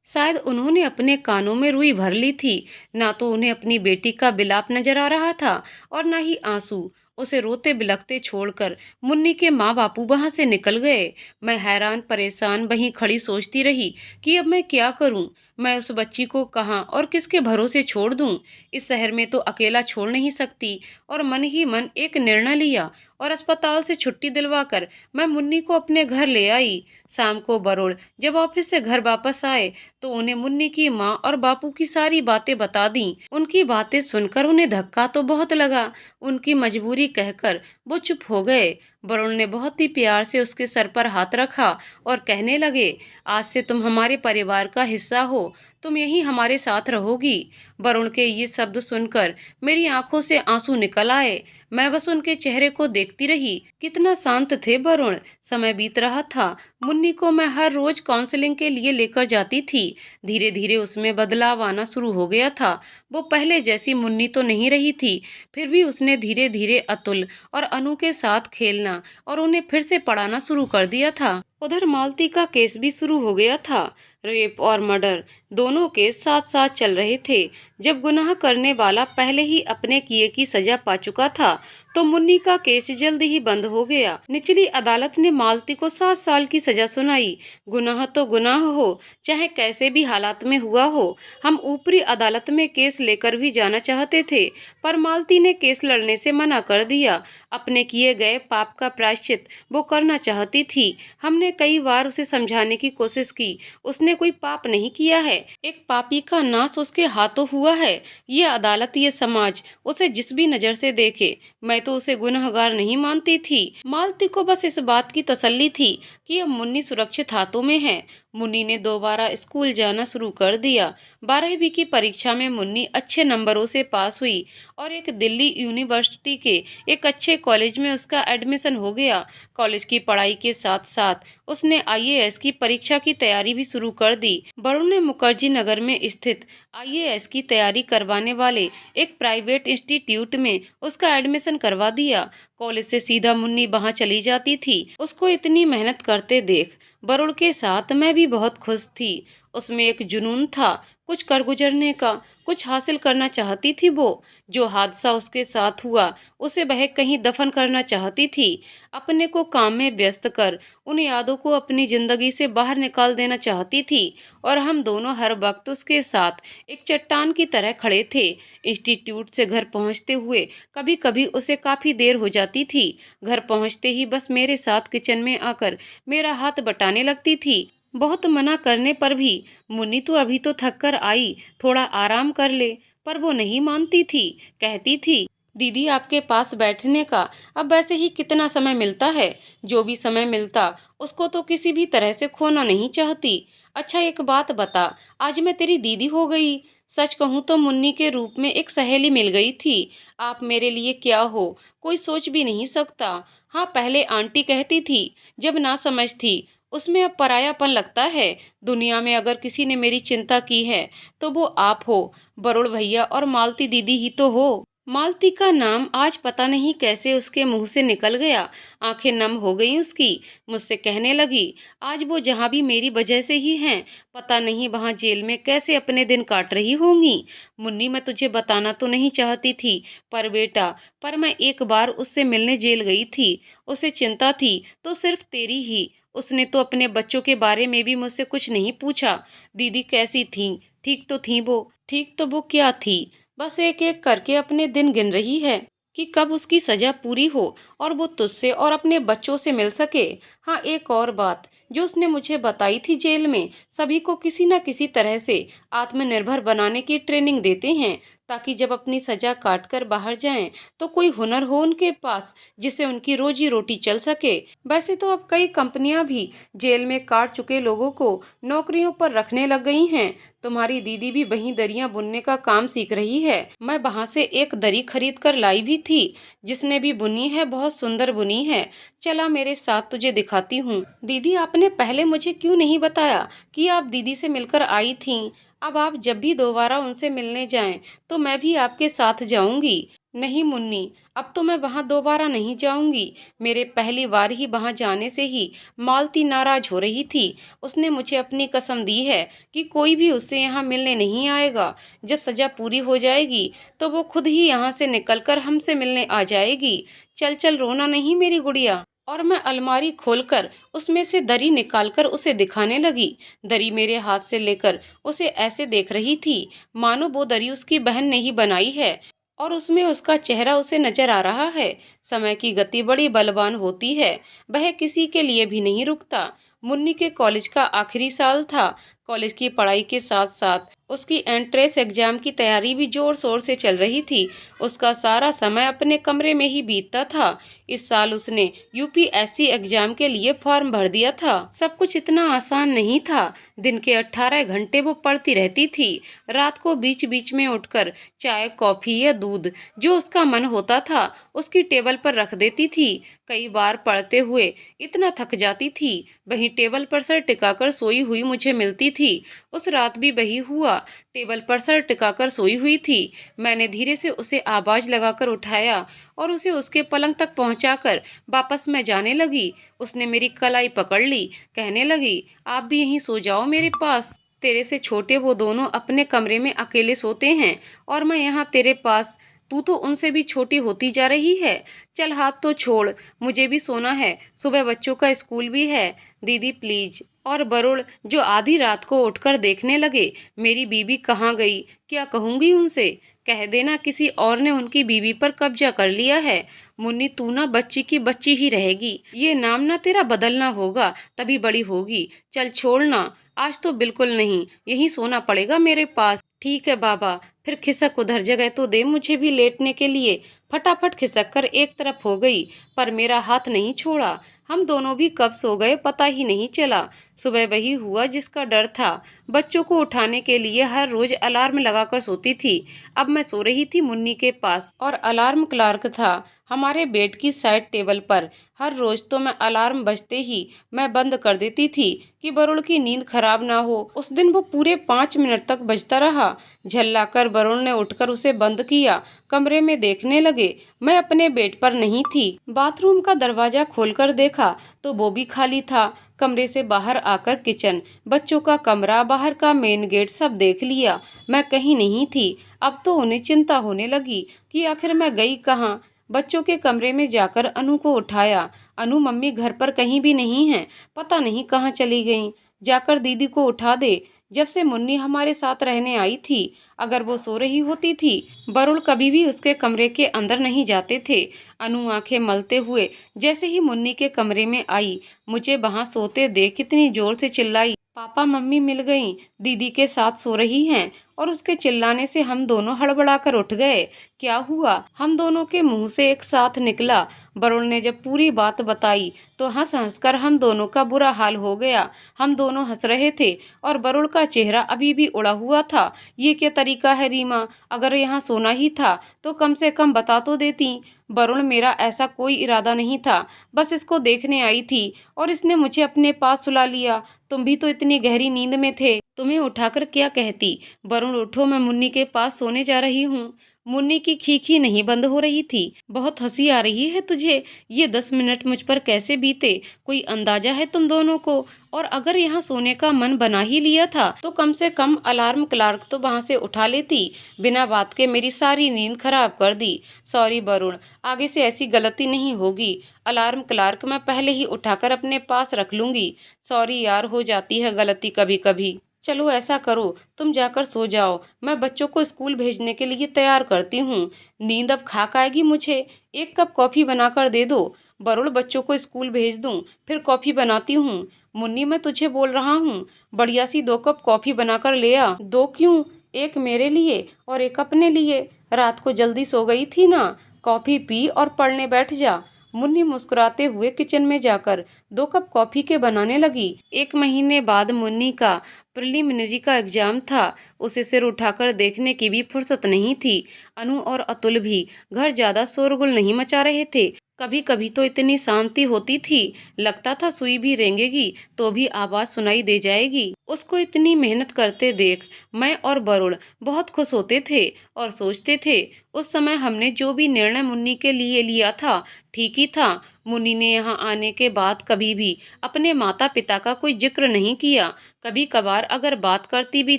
शायद उन्होंने अपने कानों में रुई भर ली थी। ना तो उन्हें अपनी बेटी का बिलाप नजर आ रहा था और ना ही आंसू। उसे रोते बिलखते छोड़कर मुन्नी के माँ बापू वहां से निकल गए। मैं हैरान परेशान वहीं खड़ी सोचती रही कि अब मैं क्या करूं। मैं उस बच्ची को कहाँ और किसके भरोसे छोड़ दूं? इस शहर में तो अकेला छोड़ नहीं सकती। और मन ही मन एक निर्णय लिया और अस्पताल से छुट्टी दिलवाकर मैं मुन्नी को अपने घर ले आई। शाम को वरुण जब ऑफिस से घर वापस आए तो उन्हें मुन्नी की माँ और बापू की सारी बातें बता दी। उनकी बातें सुनकर उन्हें धक्का तो बहुत लगा। उनकी मजबूरी कहकर वो चुप हो गए। वरुण ने बहुत ही प्यार से उसके सर पर हाथ रखा और कहने लगे, आज से तुम हमारे परिवार का हिस्सा हो, तुम यहीं हमारे साथ रहोगी। वरुण के ये शब्द सुनकर मेरी आंखों से आंसू निकल आए। मैं बस उनके चेहरे को देखती रही। कितना शांत थे वरुण। समय बीत रहा था। मुन्नी को मैं हर रोज काउंसलिंग के लिए लेकर जाती थी। धीरे धीरे उसमें बदलाव आना शुरू हो गया था। वो पहले जैसी मुन्नी तो नहीं रही थी, फिर भी उसने धीरे धीरे अतुल और अनु के साथ खेलना और उन्हें फिर से पढ़ाना शुरू कर दिया था। उधर मालती का केस भी शुरू हो गया था। रेप और मर्डर दोनों केस साथ साथ चल रहे थे। जब गुनाह करने वाला पहले ही अपने किए की सजा पा चुका था, तो मुन्नी का केस जल्दी ही बंद हो गया। निचली अदालत ने मालती को 7 साल की सजा सुनाई। गुनाह तो गुनाह हो, चाहे कैसे भी हालात में हुआ हो। हम ऊपरी अदालत में केस लेकर भी जाना चाहते थे, पर मालती ने केस लड़ने से मना कर दिया। अपने किए गए पाप का प्रायश्चित वो करना चाहती थी। हमने कई बार उसे समझाने की कोशिश की, उसने कोई पाप नहीं किया है। एक पापी का नाश उसके हाथों हुआ है। ये अदालत, ये समाज उसे जिस भी नजर से देखे, मैं तो उसे गुनहगार नहीं मानती थी। मालती को बस इस बात की तसल्ली थी कि अब मुन्नी सुरक्षित हाथों में है। मुन्नी ने दोबारा स्कूल जाना शुरू कर दिया। 12वीं की परीक्षा में मुन्नी अच्छे नंबरों से पास हुई और एक दिल्ली यूनिवर्सिटी के एक अच्छे कॉलेज में उसका एडमिशन हो गया। कॉलेज की पढ़ाई के साथ साथ उसने आईएएस की परीक्षा की तैयारी भी शुरू कर दी। वरुण ने मुखर्जी नगर में स्थित आईएएस की तैयारी करवाने वाले एक प्राइवेट इंस्टीट्यूट में उसका एडमिशन करवा दिया। कॉलेज से सीधा मुन्नी वहां चली जाती थी। उसको इतनी मेहनत करते देख वरुण के साथ मैं भी बहुत खुश थी। उसमें एक जुनून था कुछ कर गुजरने का, कुछ हासिल करना चाहती थी वो। जो हादसा उसके साथ हुआ, उसे वह कहीं दफन करना चाहती थी। अपने को काम में व्यस्त कर उन यादों को अपनी जिंदगी से बाहर निकाल देना चाहती थी। और हम दोनों हर वक्त उसके साथ एक चट्टान की तरह खड़े थे। इंस्टीट्यूट से घर पहुंचते हुए कभी कभी उसे काफी देर हो जाती थी। घर पहुंचते ही बस मेरे साथ किचन में आकर मेरा हाथ बटाने लगती थी। बहुत मना करने पर भी, मुन्नी तू अभी तो थक कर आई, थोड़ा आराम कर ले, पर वो नहीं मानती थी। कहती थी, दीदी आपके पास बैठने का अब वैसे ही कितना समय मिलता है, जो भी समय मिलता उसको तो किसी भी तरह से खोना नहीं चाहती। अच्छा एक बात बता, आज मैं तेरी दीदी हो गई। सच कहूँ तो मुन्नी के रूप में एक सहेली मिल गई थी। आप मेरे लिए क्या हो, कोई सोच भी नहीं सकता। हाँ, पहले आंटी कहती थी, जब ना समझ थी, उसमें अब परायापन लगता है। दुनिया में अगर किसी ने मेरी चिंता की है तो वो आप हो। वरुण भैया और मालती दीदी ही तो हो। मालती का नाम आज पता नहीं कैसे उसके मुंह से निकल गया। आंखें नम हो गई उसकी। मुझसे कहने लगी, आज वो जहाँ भी मेरी वजह से ही हैं, पता नहीं वहाँ जेल में कैसे अपने दिन काट रही होंगी। मुन्नी मैं तुझे बताना तो नहीं चाहती थी, पर बेटा, पर मैं एक बार उससे मिलने जेल गई थी। उसे चिंता थी तो सिर्फ तेरी ही। उसने तो अपने बच्चों के बारे में भी मुझसे कुछ नहीं पूछा। दीदी कैसी थी? ठीक तो थी वो? ठीक तो वो क्या थी, बस एक एक करके अपने दिन गिन रही है कि कब उसकी सजा पूरी हो और वो तुझसे और अपने बच्चों से मिल सके। हाँ, एक और बात जो उसने मुझे बताई थी, जेल में सभी को किसी न किसी तरह से आत्मनिर्भर बनाने की ट्रेनिंग देते हैं, ताकि जब अपनी सजा काट कर बाहर जाएं तो कोई हुनर हो उनके पास जिससे उनकी रोजी रोटी चल सके। वैसे तो अब कई कंपनियां भी जेल में काट चुके लोगों को नौकरियों पर रखने लग गई हैं। तुम्हारी दीदी भी वहीं दरियां बुनने का काम सीख रही है। मैं वहां से एक दरी खरीद कर लाई भी थी, जिसने भी बुनी है बहुत सुंदर बुनी है। चला मेरे साथ, तुझे दिखाती हूँ। दीदी आपने पहले मुझे क्यों नहीं बताया कि आप दीदी से मिलकर आई थीं? अब आप जब भी दोबारा उनसे मिलने जाएं तो मैं भी आपके साथ जाऊंगी। नहीं मुन्नी, अब तो मैं वहां दोबारा नहीं जाऊंगी। मेरे पहली बार ही वहां जाने से ही मालती नाराज हो रही थी। उसने मुझे अपनी कसम दी है कि कोई भी उससे यहाँ मिलने नहीं आएगा। जब सजा पूरी हो जाएगी तो वो खुद ही यहाँ से निकलकर हमसे मिलने आ जाएगी। चल चल, रोना नहीं मेरी गुड़िया। और मैं अलमारी खोलकर उसमें से दरी निकालकर उसे दिखाने लगी। दरी मेरे हाथ से लेकर उसे ऐसे देख रही थी मानो वो दरी उसकी बहन ने ही बनाई है और उसमें उसका चेहरा उसे नजर आ रहा है। समय की गति बड़ी बलवान होती है, वह किसी के लिए भी नहीं रुकता। मुन्नी के कॉलेज का आखिरी साल था। कॉलेज की पढ़ाई के साथ साथ उसकी एंट्रेंस एग्जाम की तैयारी भी जोर शोर से चल रही थी। उसका सारा समय अपने कमरे में ही बीतता था। इस साल उसने यूपीएससी एग्जाम के लिए फॉर्म भर दिया था। सब कुछ इतना आसान नहीं था। दिन के 18 घंटे वो पढ़ती रहती थी। रात को बीच बीच में उठकर चाय, कॉफी या दूध जो उसका मन होता था उसकी टेबल पर रख देती थी। कई बार पढ़ते हुए इतना थक जाती थी, वहीं टेबल पर सर टिकाकर सोई हुई मुझे मिलती थी। उस रात भी वही हुआ। टेबल पर सर टिकाकर सोई हुई थी। मैंने धीरे से उसे आवाज लगाकर उठाया और उसे उसके पलंग तक पहुंचाकर वापस मैं जाने लगी। उसने मेरी कलाई पकड़ ली, कहने लगी, आप भी यहीं सो जाओ मेरे पास। तेरे से छोटे वो दोनों अपने कमरे में अकेले सोते हैं और मैं यहाँ तेरे पास। तू तो उनसे भी छोटी होती जा रही है। चल हाथ तो छोड़, मुझे भी सोना है, सुबह बच्चों का स्कूल भी है। दीदी प्लीज। और वरुण जो आधी रात को उठकर देखने लगे, मेरी बीबी कहाँ गई, क्या कहूंगी उनसे? कह देना किसी और ने उनकी बीबी पर कब्जा कर लिया है। मुन्नी तू ना बच्ची की बच्ची ही रहेगी, ये नाम ना तेरा बदलना होगा, तभी बड़ी होगी। चल छोड़ना, आज तो बिल्कुल नहीं, यहीं सोना पड़ेगा मेरे पास। ठीक है बाबा, फिर खिसक उधर, जगह तो दे मुझे भी लेटने के लिए। फटाफट खिसक कर एक तरफ हो गई, पर मेरा हाथ नहीं छोड़ा। हम दोनों भी कब सो गए पता ही नहीं चला। सुबह वही हुआ जिसका डर था। बच्चों को उठाने के लिए हर रोज अलार्म लगाकर सोती थी। अब मैं सो रही थी मुन्नी के पास और अलार्म क्लॉक था हमारे बेड की साइड टेबल पर। हर रोज तो मैं अलार्म बजते ही मैं बंद कर देती थी कि वरुण की नींद खराब ना हो। उस दिन वो पूरे 5 मिनट तक बजता रहा। झल्लाकर वरुण ने उठकर उसे बंद किया। कमरे में देखने लगे, मैं अपने बेड पर नहीं थी। बाथरूम का दरवाजा खोलकर देखा तो वो भी खाली था। कमरे से बाहर आकर किचन, बच्चों का कमरा, बाहर का मेन गेट सब देख लिया। मैं कहीं नहीं थी। अब तो उन्हें चिंता होने लगी कि आखिर मैं गई कहाँ। बच्चों के कमरे में जाकर अनु को उठाया। अनु मम्मी घर पर कहीं भी नहीं है, पता नहीं कहाँ चली गई। जाकर दीदी को उठा दे। जब से मुन्नी हमारे साथ रहने आई थी, अगर वो सो रही होती थी, वरुण कभी भी उसके कमरे के अंदर नहीं जाते थे। अनु आंखें मलते हुए जैसे ही मुन्नी के कमरे में आई, मुझे वहां सोते देख कितनी जोर से चिल्लाई, पापा मम्मी मिल गईं, दीदी के साथ सो रही हैं। और उसके चिल्लाने से हम दोनों हड़बड़ाकर उठ गए। क्या हुआ, हम दोनों के मुंह से एक साथ निकला। वरुण ने जब पूरी बात बताई तो हंस हंस कर हम दोनों का बुरा हाल हो गया। हम दोनों हंस रहे थे और वरुण का चेहरा अभी भी उड़ा हुआ था। ये क्या तरीका है रीमा, अगर यहाँ सोना ही था तो कम से कम बता तो देती। वरुण, मेरा ऐसा कोई इरादा नहीं था, बस इसको देखने आई थी और इसने मुझे अपने पास सुला लिया। तुम भी तो इतनी गहरी नींद में थे, तुम्हें उठाकर क्या कहती। वरुण उठो, मैं मुन्नी के पास सोने जा रही हूँ। मुन्नी की खीखी नहीं बंद हो रही थी। बहुत हंसी आ रही है तुझे, ये 10 मिनट मुझ पर कैसे बीते, कोई अंदाजा है तुम दोनों को? और अगर यहाँ सोने का मन बना ही लिया था तो कम से कम अलार्म क्लॉक तो वहाँ से उठा लेती। बिना बात के मेरी सारी नींद खराब कर दी। सॉरी वरुण, आगे से ऐसी गलती नहीं होगी। अलार्म क्लॉक मैं पहले ही उठाकर अपने पास रख लूंगी। सॉरी यार, हो जाती है गलती कभी कभी। चलो ऐसा करो, तुम जाकर सो जाओ, मैं बच्चों को स्कूल भेजने के लिए तैयार करती हूँ। नींद अब खाक आएगी मुझे, एक कप कॉफी बनाकर दे दो। वरुण, बच्चों को स्कूल भेज दूं, फिर कॉफी बनाती हूँ। मुन्नी, मैं तुझे बोल रहा हूँ, बढ़िया सी 2 कप कॉफी बनाकर ले आ। 2 क्यों, एक मेरे लिए और एक अपने लिए। रात को जल्दी सो गई थी ना, कॉफी पी और पढ़ने बैठ जा। मुन्नी मुस्कुराते हुए किचन में जाकर 2 कप कॉफी के बनाने लगी। 1 महीने बाद मुन्नी का प्रिलिमिनरी का एग्जाम था। उसे सिर उठाकर देखने की भी फुर्सत नहीं थी। अनु और अतुल भी घर ज्यादा शोरगुल नहीं मचा रहे थे। कभी कभी तो इतनी शांति होती थी, लगता था सुई भी रेंगेगी तो भी आवाज सुनाई दे जाएगी। उसको इतनी मेहनत करते देख मैं और वरुण बहुत खुश होते थे और सोचते थे उस समय हमने जो भी निर्णय मुन्नी के लिए लिया था ठीक ही था। मुन्नी ने यहाँ आने के बाद कभी भी अपने माता पिता का कोई जिक्र नहीं किया। कभी कभार अगर बात करती भी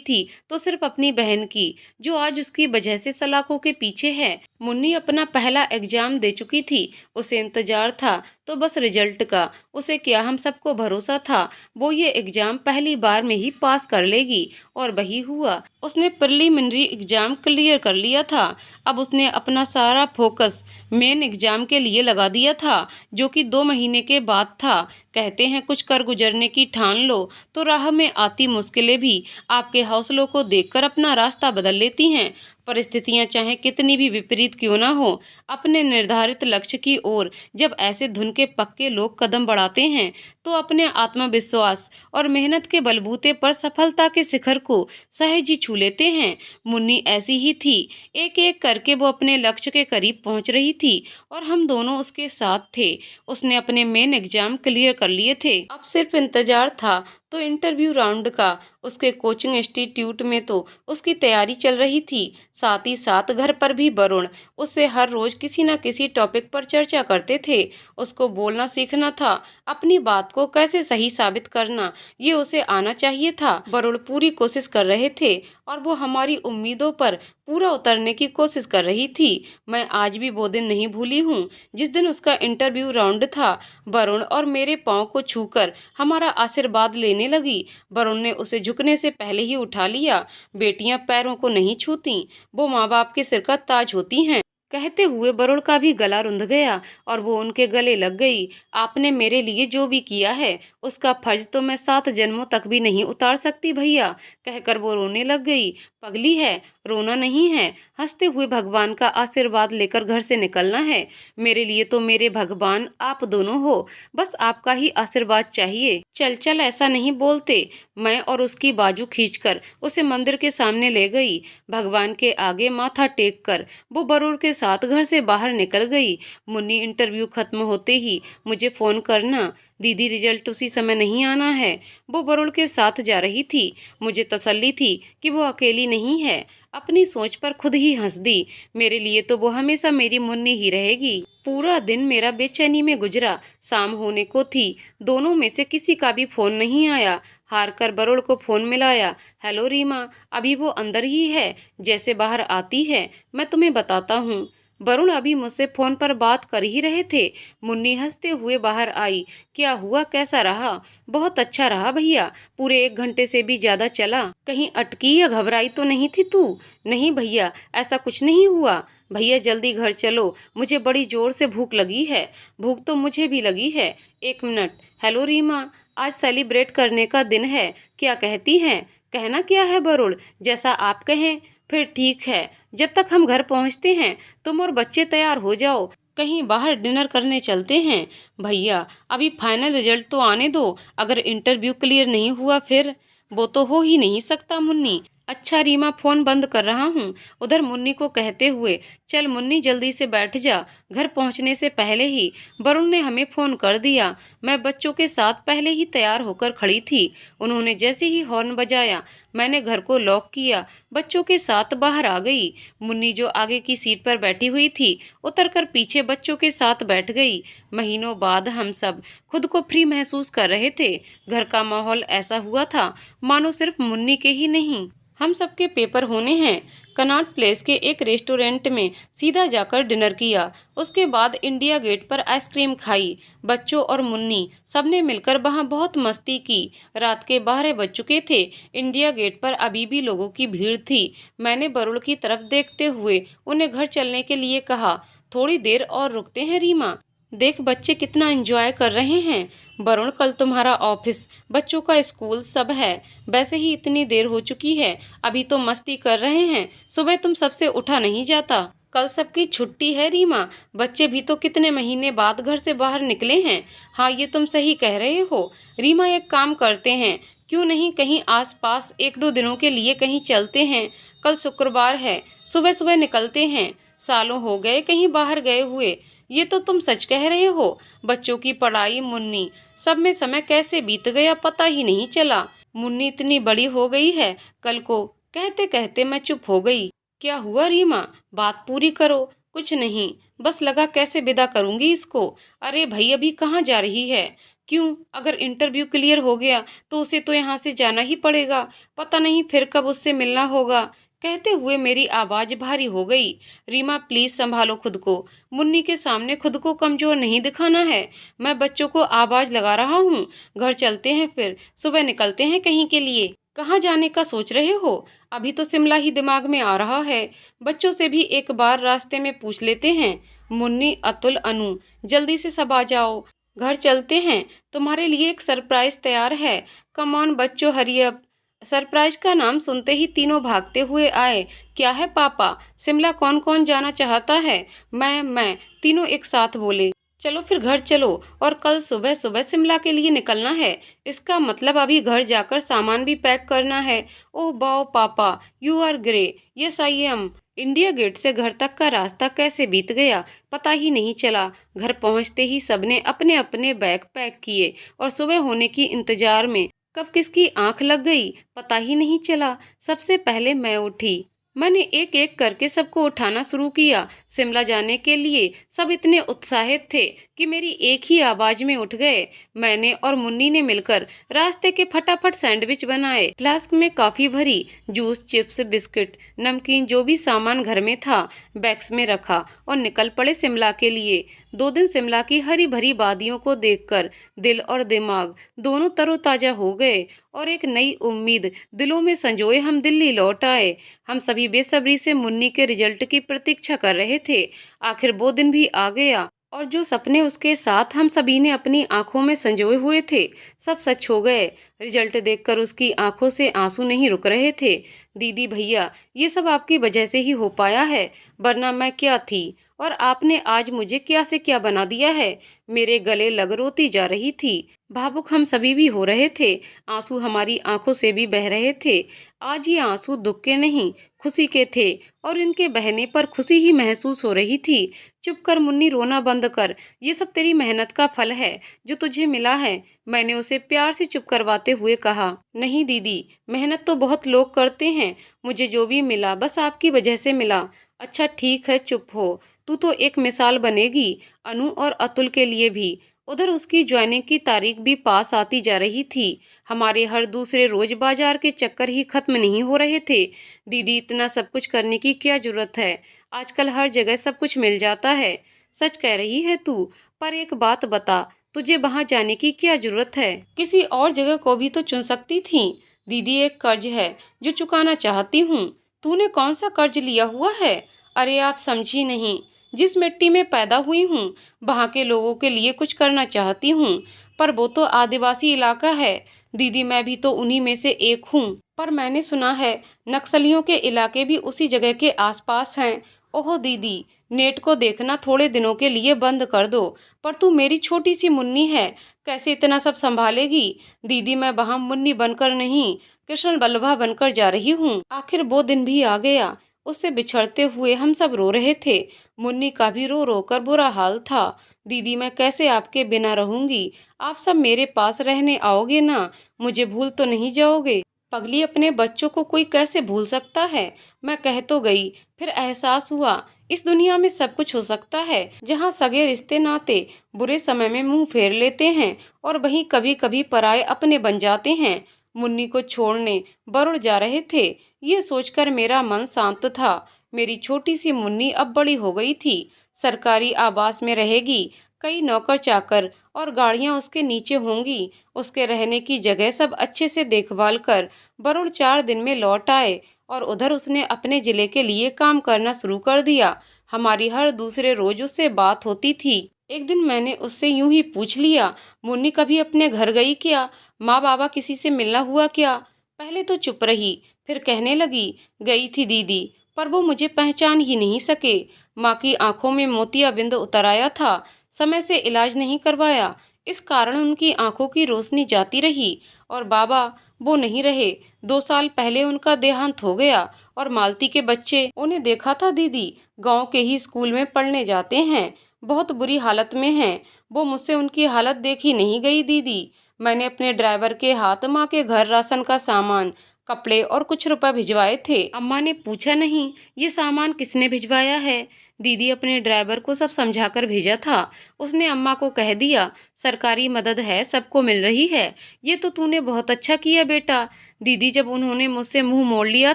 थी तो सिर्फ अपनी बहन की, जो आज उसकी वजह से सलाखों के पीछे है। मुन्नी अपना पहला एग्जाम दे चुकी थी, उसे इंतजार था तो बस रिजल्ट का। उसे क्या, हम सबको भरोसा था वो ये एग्जाम पहली बार में ही पास कर लेगी और वही हुआ। उसने प्रिलिमिनरी एग्जाम क्लियर कर लिया था। अब उसने अपना सारा फोकस मेन एग्जाम के लिए लगा दिया था, जो कि 2 महीने के बाद था। कहते हैं कुछ कर गुजरने की ठान लो तो राह में आती मुश्किलें भी आपके हौसलों को देखकर अपना रास्ता बदल लेती हैं। परिस्थितियां चाहे कितनी भी विपरीत क्यों ना हो, अपने निर्धारित लक्ष्य की ओर जब ऐसे धुन के पक्के लोग कदम बढ़ाते हैं तो अपने आत्मविश्वास और मेहनत के बलबूते पर सफलता के शिखर को सहज ही छू लेते हैं। मुन्नी ऐसी ही थी। एक एक करके वो अपने लक्ष्य के करीब पहुंच रही थी और हम दोनों उसके साथ थे। उसने अपने मेन एग्जाम क्लियर कर लिए थे, अब सिर्फ इंतजार था तो इंटरव्यू राउंड का। उसके कोचिंग इंस्टीट्यूट में तो उसकी तैयारी चल रही थी, साथ ही साथ घर पर भी वरुण उससे हर रोज किसी न किसी टॉपिक पर चर्चा करते थे। उसको बोलना सीखना था, अपनी बात को कैसे सही साबित करना ये उसे आना चाहिए था। वरुण पूरी कोशिश कर रहे थे और वो हमारी उम्मीदों पर पूरा उतरने की कोशिश कर रही थी। मैं आज भी वो दिन नहीं भूली हूँ जिस दिन उसका इंटरव्यू राउंड था। वरुण और मेरे पाँव को छूकर हमारा आशीर्वाद लेने लगी। वरुण ने उसे झुकने से पहले ही उठा लिया। बेटियां पैरों को नहीं छूती, वो माँ बाप के सिर का ताज होती हैं। कहते हुए वरुण का भी गला रुंध गया और वो उनके गले लग गई। आपने मेरे लिए जो भी किया है उसका फर्ज तो मैं 7 जन्मों तक भी नहीं उतार सकती भैया, कहकर वो रोने लग गई। पगली है, रोना नहीं है, हंसते हुए भगवान का आशीर्वाद लेकर घर से निकलना है। मेरे लिए तो मेरे भगवान आप दोनों हो, बस आपका ही आशीर्वाद चाहिए। चल चल, ऐसा नहीं बोलते। मैं और उसकी बाजू खींचकर उसे मंदिर के सामने ले गई। भगवान के आगे माथा टेक कर वो वरुण के साथ घर से बाहर निकल गई। मुन्नी, इंटरव्यू खत्म होते ही मुझे फोन करना, दीदी रिजल्ट उसी समय नहीं आना है। वो वरुण के साथ जा रही थी। मुझे तसल्ली थी कि वो अकेली नहीं है। अपनी सोच पर खुद ही हंस दी। मेरे लिए तो वो हमेशा मेरी मुन्नी ही रहेगी। पूरा दिन मेरा बेचैनी में गुजरा। शाम होने को थी, दोनों में से किसी का भी फोन नहीं आया। हार कर वरुण को फोन मिलाया। हेलो रीमा, अभी वो अंदर ही है, जैसे बाहर आती है मैं तुम्हें बताता हूँ। वरुण अभी मुझसे फोन पर बात कर ही रहे थे। मुन्नी हंसते हुए बाहर आई। क्या हुआ, कैसा रहा? बहुत अच्छा रहा भैया, पूरे 1 घंटे से भी ज्यादा चला। कहीं अटकी या घबराई तो नहीं थी तू? नहीं भैया, ऐसा कुछ नहीं हुआ। भैया जल्दी घर चलो, मुझे बड़ी जोर से भूख लगी है। भूख तो मुझे भी लगी है। 1 मिनट। हेलो रीमा, आज सेलिब्रेट करने का दिन है, क्या कहती हैं? कहना क्या है वरुण, जैसा आप कहें। फिर ठीक है, जब तक हम घर पहुंचते हैं तुम और बच्चे तैयार हो जाओ, कहीं बाहर डिनर करने चलते हैं। भैया अभी फाइनल रिजल्ट तो आने दो, अगर इंटरव्यू क्लियर नहीं हुआ फिर? वो तो हो ही नहीं सकता मुन्नी। अच्छा रीमा, फोन बंद कर रहा हूँ, उधर मुन्नी को कहते हुए। चल मुन्नी, जल्दी से बैठ जा। घर पहुँचने से पहले ही वरुण ने हमें फोन कर दिया। मैं बच्चों के साथ पहले ही तैयार होकर खड़ी थी। उन्होंने जैसे ही हॉर्न बजाया मैंने घर को लॉक किया, बच्चों के साथ बाहर आ गई। मुन्नी जो आगे की सीट पर बैठी हुई थी उतरकर पीछे बच्चों के साथ बैठ गई। महीनों बाद हम सब खुद को फ्री महसूस कर रहे थे। घर का माहौल ऐसा हुआ था मानो सिर्फ मुन्नी के ही नहीं, हम सबके पेपर होने हैं। कनॉट प्लेस के एक रेस्टोरेंट में सीधा जाकर डिनर किया। उसके बाद इंडिया गेट पर आइसक्रीम खाई। बच्चों और मुन्नी सबने मिलकर वहां बहुत मस्ती की। रात के 12 बज चुके थे। इंडिया गेट पर अभी भी लोगों की भीड़ थी। मैंने वरुण की तरफ देखते हुए उन्हें घर चलने के लिए कहा। थोड़ी देर और रुकते हैं रीमा, देख बच्चे कितना एंजॉय कर रहे हैं। वरुण, कल तुम्हारा ऑफिस, बच्चों का स्कूल सब है। वैसे ही इतनी देर हो चुकी है, अभी तो मस्ती कर रहे हैं। सुबह तुम सबसे उठा नहीं जाता। कल सबकी छुट्टी है रीमा, बच्चे भी तो कितने महीने बाद घर से बाहर निकले हैं। हाँ, ये तुम सही कह रहे हो। रीमा, एक काम करते हैं, क्यों नहीं कहीं आसपास 1-2 दिनों के लिए कहीं चलते हैं। कल शुक्रवार है, सुबह सुबह निकलते हैं। सालों हो गए कहीं बाहर गए हुए। ये तो तुम सच कह रहे हो। बच्चों की पढ़ाई, मुन्नी, सब में समय कैसे बीत गया पता ही नहीं चला। मुन्नी इतनी बड़ी हो गई है कल को, कहते कहते मैं चुप हो गई। क्या हुआ रीमा, बात पूरी करो। कुछ नहीं, बस लगा कैसे विदा करूंगी इसको। अरे भाई, अभी कहाँ जा रही है? क्यों, अगर इंटरव्यू क्लियर हो गया तो उसे तो यहाँ से जाना ही पड़ेगा। पता नहीं फिर कब उससे मिलना होगा। कहते हुए मेरी आवाज भारी हो गई। रीमा प्लीज संभालो खुद को, मुन्नी के सामने खुद को कमजोर नहीं दिखाना है। मैं बच्चों को आवाज लगा रहा हूँ। घर चलते हैं, फिर सुबह निकलते हैं कहीं के लिए। कहाँ जाने का सोच रहे हो? अभी तो शिमला ही दिमाग में आ रहा है। बच्चों से भी एक बार रास्ते में पूछ लेते हैं। मुन्नी, अतुल, अनु, जल्दी से सब आ जाओ, घर चलते हैं। तुम्हारे लिए एक सरप्राइज तैयार है। कम ऑन बच्चों, हरी अप। सरप्राइज का नाम सुनते ही तीनों भागते हुए आए। क्या है पापा? शिमला कौन कौन जाना चाहता है? मैं तीनों एक साथ बोले। चलो फिर घर चलो, और कल सुबह सुबह शिमला के लिए निकलना है। इसका मतलब अभी घर जाकर सामान भी पैक करना है। ओह वाओ पापा, you are grey. Yes I am. India Gate से घर तक का रास्ता कैसे बीत गया पता ही नहीं चला। घर पहुंचते ही सबने अपने अपने बैग पैक किए और सुबह होने की इंतजार में कब किसकी आंख लग गई पता ही नहीं चला। सबसे पहले मैं उठी। मैंने एक एक करके सबको उठाना शुरू किया। शिमला जाने के लिए सब इतने उत्साहित थे कि मेरी एक ही आवाज में उठ गए। मैंने और मुन्नी ने मिलकर रास्ते के फटाफट सैंडविच बनाए, फ्लास्क में कॉफी भरी, जूस, चिप्स, बिस्किट, नमकीन, जो भी सामान घर में था बैग्स में रखा और निकल पड़े शिमला के लिए। 2 दिन शिमला की हरी भरी वादियों को देखकर दिल और दिमाग दोनों तरोताजा हो गए और एक नई उम्मीद दिलों में संजोए हम दिल्ली लौट आए। हम सभी बेसब्री से मुन्नी के रिजल्ट की प्रतीक्षा कर रहे थे। आखिर वो दिन भी आ गया और जो सपने उसके साथ हम सभी ने अपनी आंखों में संजोए हुए थे सब सच हो गए। रिजल्ट देखकर उसकी आंखों से आंसू नहीं रुक रहे थे। दीदी भैया, ये सब आपकी वजह से ही हो पाया है, वरना मैं क्या थी और आपने आज मुझे क्या से क्या बना दिया है। मेरे गले लग रोती जा रही थी। भावुक हम सभी भी हो रहे थे। आंसू हमारी आंखों से भी बह रहे थे। आज ये आंसू दुख के नहीं खुशी के थे और इनके बहने पर खुशी ही महसूस हो रही थी। चुप कर मुन्नी, रोना बंद कर। ये सब तेरी मेहनत का फल है जो तुझे मिला है, मैंने उसे प्यार से चुप करवाते हुए कहा। नहीं दीदी, मेहनत तो बहुत लोग करते हैं, मुझे जो भी मिला बस आपकी वजह से मिला। अच्छा ठीक है, चुप हो। तू तो एक मिसाल बनेगी अनु और अतुल के लिए भी। उधर उसकी ज्वाइनिंग की तारीख भी पास आती जा रही थी। हमारे हर दूसरे रोज बाजार के चक्कर ही खत्म नहीं हो रहे थे। दीदी, इतना सब कुछ करने की क्या जरूरत है? आजकल हर जगह सब कुछ मिल जाता है। सच कह रही है तू, पर एक बात बता, तुझे वहां जाने की क्या जरूरत है? किसी और जगह को भी तो चुन सकती थी। दीदी, एक कर्ज है जो चुकाना चाहती हूँ। तूने कौन सा कर्ज लिया हुआ है? अरे आप समझी नहीं। जिस मिट्टी में पैदा हुई हूँ वहाँ के लोगों के लिए कुछ करना चाहती हूँ, पर वो तो आदिवासी इलाका है। दीदी, मैं भी तो उन्हीं में से एक हूँ। पर मैंने सुना है नक्सलियों के इलाके भी उसी जगह के आसपास हैं। ओहो दीदी, नेट को देखना थोड़े दिनों के लिए बंद कर दो। पर तू मेरी छोटी सी मुन्नी है, कैसे इतना सब संभालेगी? दीदी, मैं वहाँ मुन्नी बनकर नहीं, कृष्ण बल्लभा बनकर जा रही हूँ। आखिर वो दिन भी आ गया। उससे बिछड़ते हुए हम सब रो रहे थे। मुन्नी का भी रो रो कर बुरा हाल था। दीदी, मैं कैसे आपके बिना रहूंगी? आप सब मेरे पास रहने आओगे ना? मुझे भूल तो नहीं जाओगे? पगली, अपने बच्चों को कोई कैसे भूल सकता है? मैं कह तो गई, फिर एहसास हुआ इस दुनिया में सब कुछ हो सकता है, जहाँ सगे रिश्ते नाते बुरे समय में मुंह फेर लेते हैं और वहीं कभी कभी पराये अपने बन जाते हैं। मुन्नी को छोड़ने बरुड़ जा रहे थे, ये सोचकर मेरा मन शांत था। मेरी छोटी सी मुन्नी अब बड़ी हो गई थी, सरकारी आवास में रहेगी, कई नौकर चाकर और गाड़ियां उसके नीचे होंगी। उसके रहने की जगह सब अच्छे से देखभाल कर वरुण 4 दिन में लौट आए और उधर उसने अपने जिले के लिए काम करना शुरू कर दिया। हमारी हर दूसरे रोज उससे बात होती थी। एक दिन मैंने उससे यूं ही पूछ लिया, मुन्नी कभी अपने घर गई क्या? माँ बाबा किसी से मिलना हुआ क्या? पहले तो चुप रही, फिर कहने लगी, गई थी दीदी, पर वो मुझे पहचान ही नहीं सके। माँ की आंखों में मोतियाबिंद उतर आया था, समय से इलाज नहीं करवाया, इस कारण उनकी आंखों की रोशनी जाती रही। और बाबा, वो नहीं रहे। 2 साल पहले उनका देहांत हो गया। और मालती के बच्चे, उन्हें देखा था दीदी, गांव के ही स्कूल में पढ़ने जाते हैं, बहुत बुरी हालत में हैं। वो मुझसे उनकी हालत देखी नहीं गई दीदी। मैंने अपने ड्राइवर के हाथ माँ के घर राशन का सामान, कपड़े और कुछ रुपए भिजवाए थे। अम्मा ने पूछा नहीं, ये सामान किसने भिजवाया है? दीदी, अपने ड्राइवर को सब समझाकर भेजा था। उसने अम्मा को कह दिया, सरकारी मदद है, सबको मिल रही है। ये तो तूने बहुत अच्छा किया बेटा। दीदी, जब उन्होंने मुझसे मुंह मोड़ लिया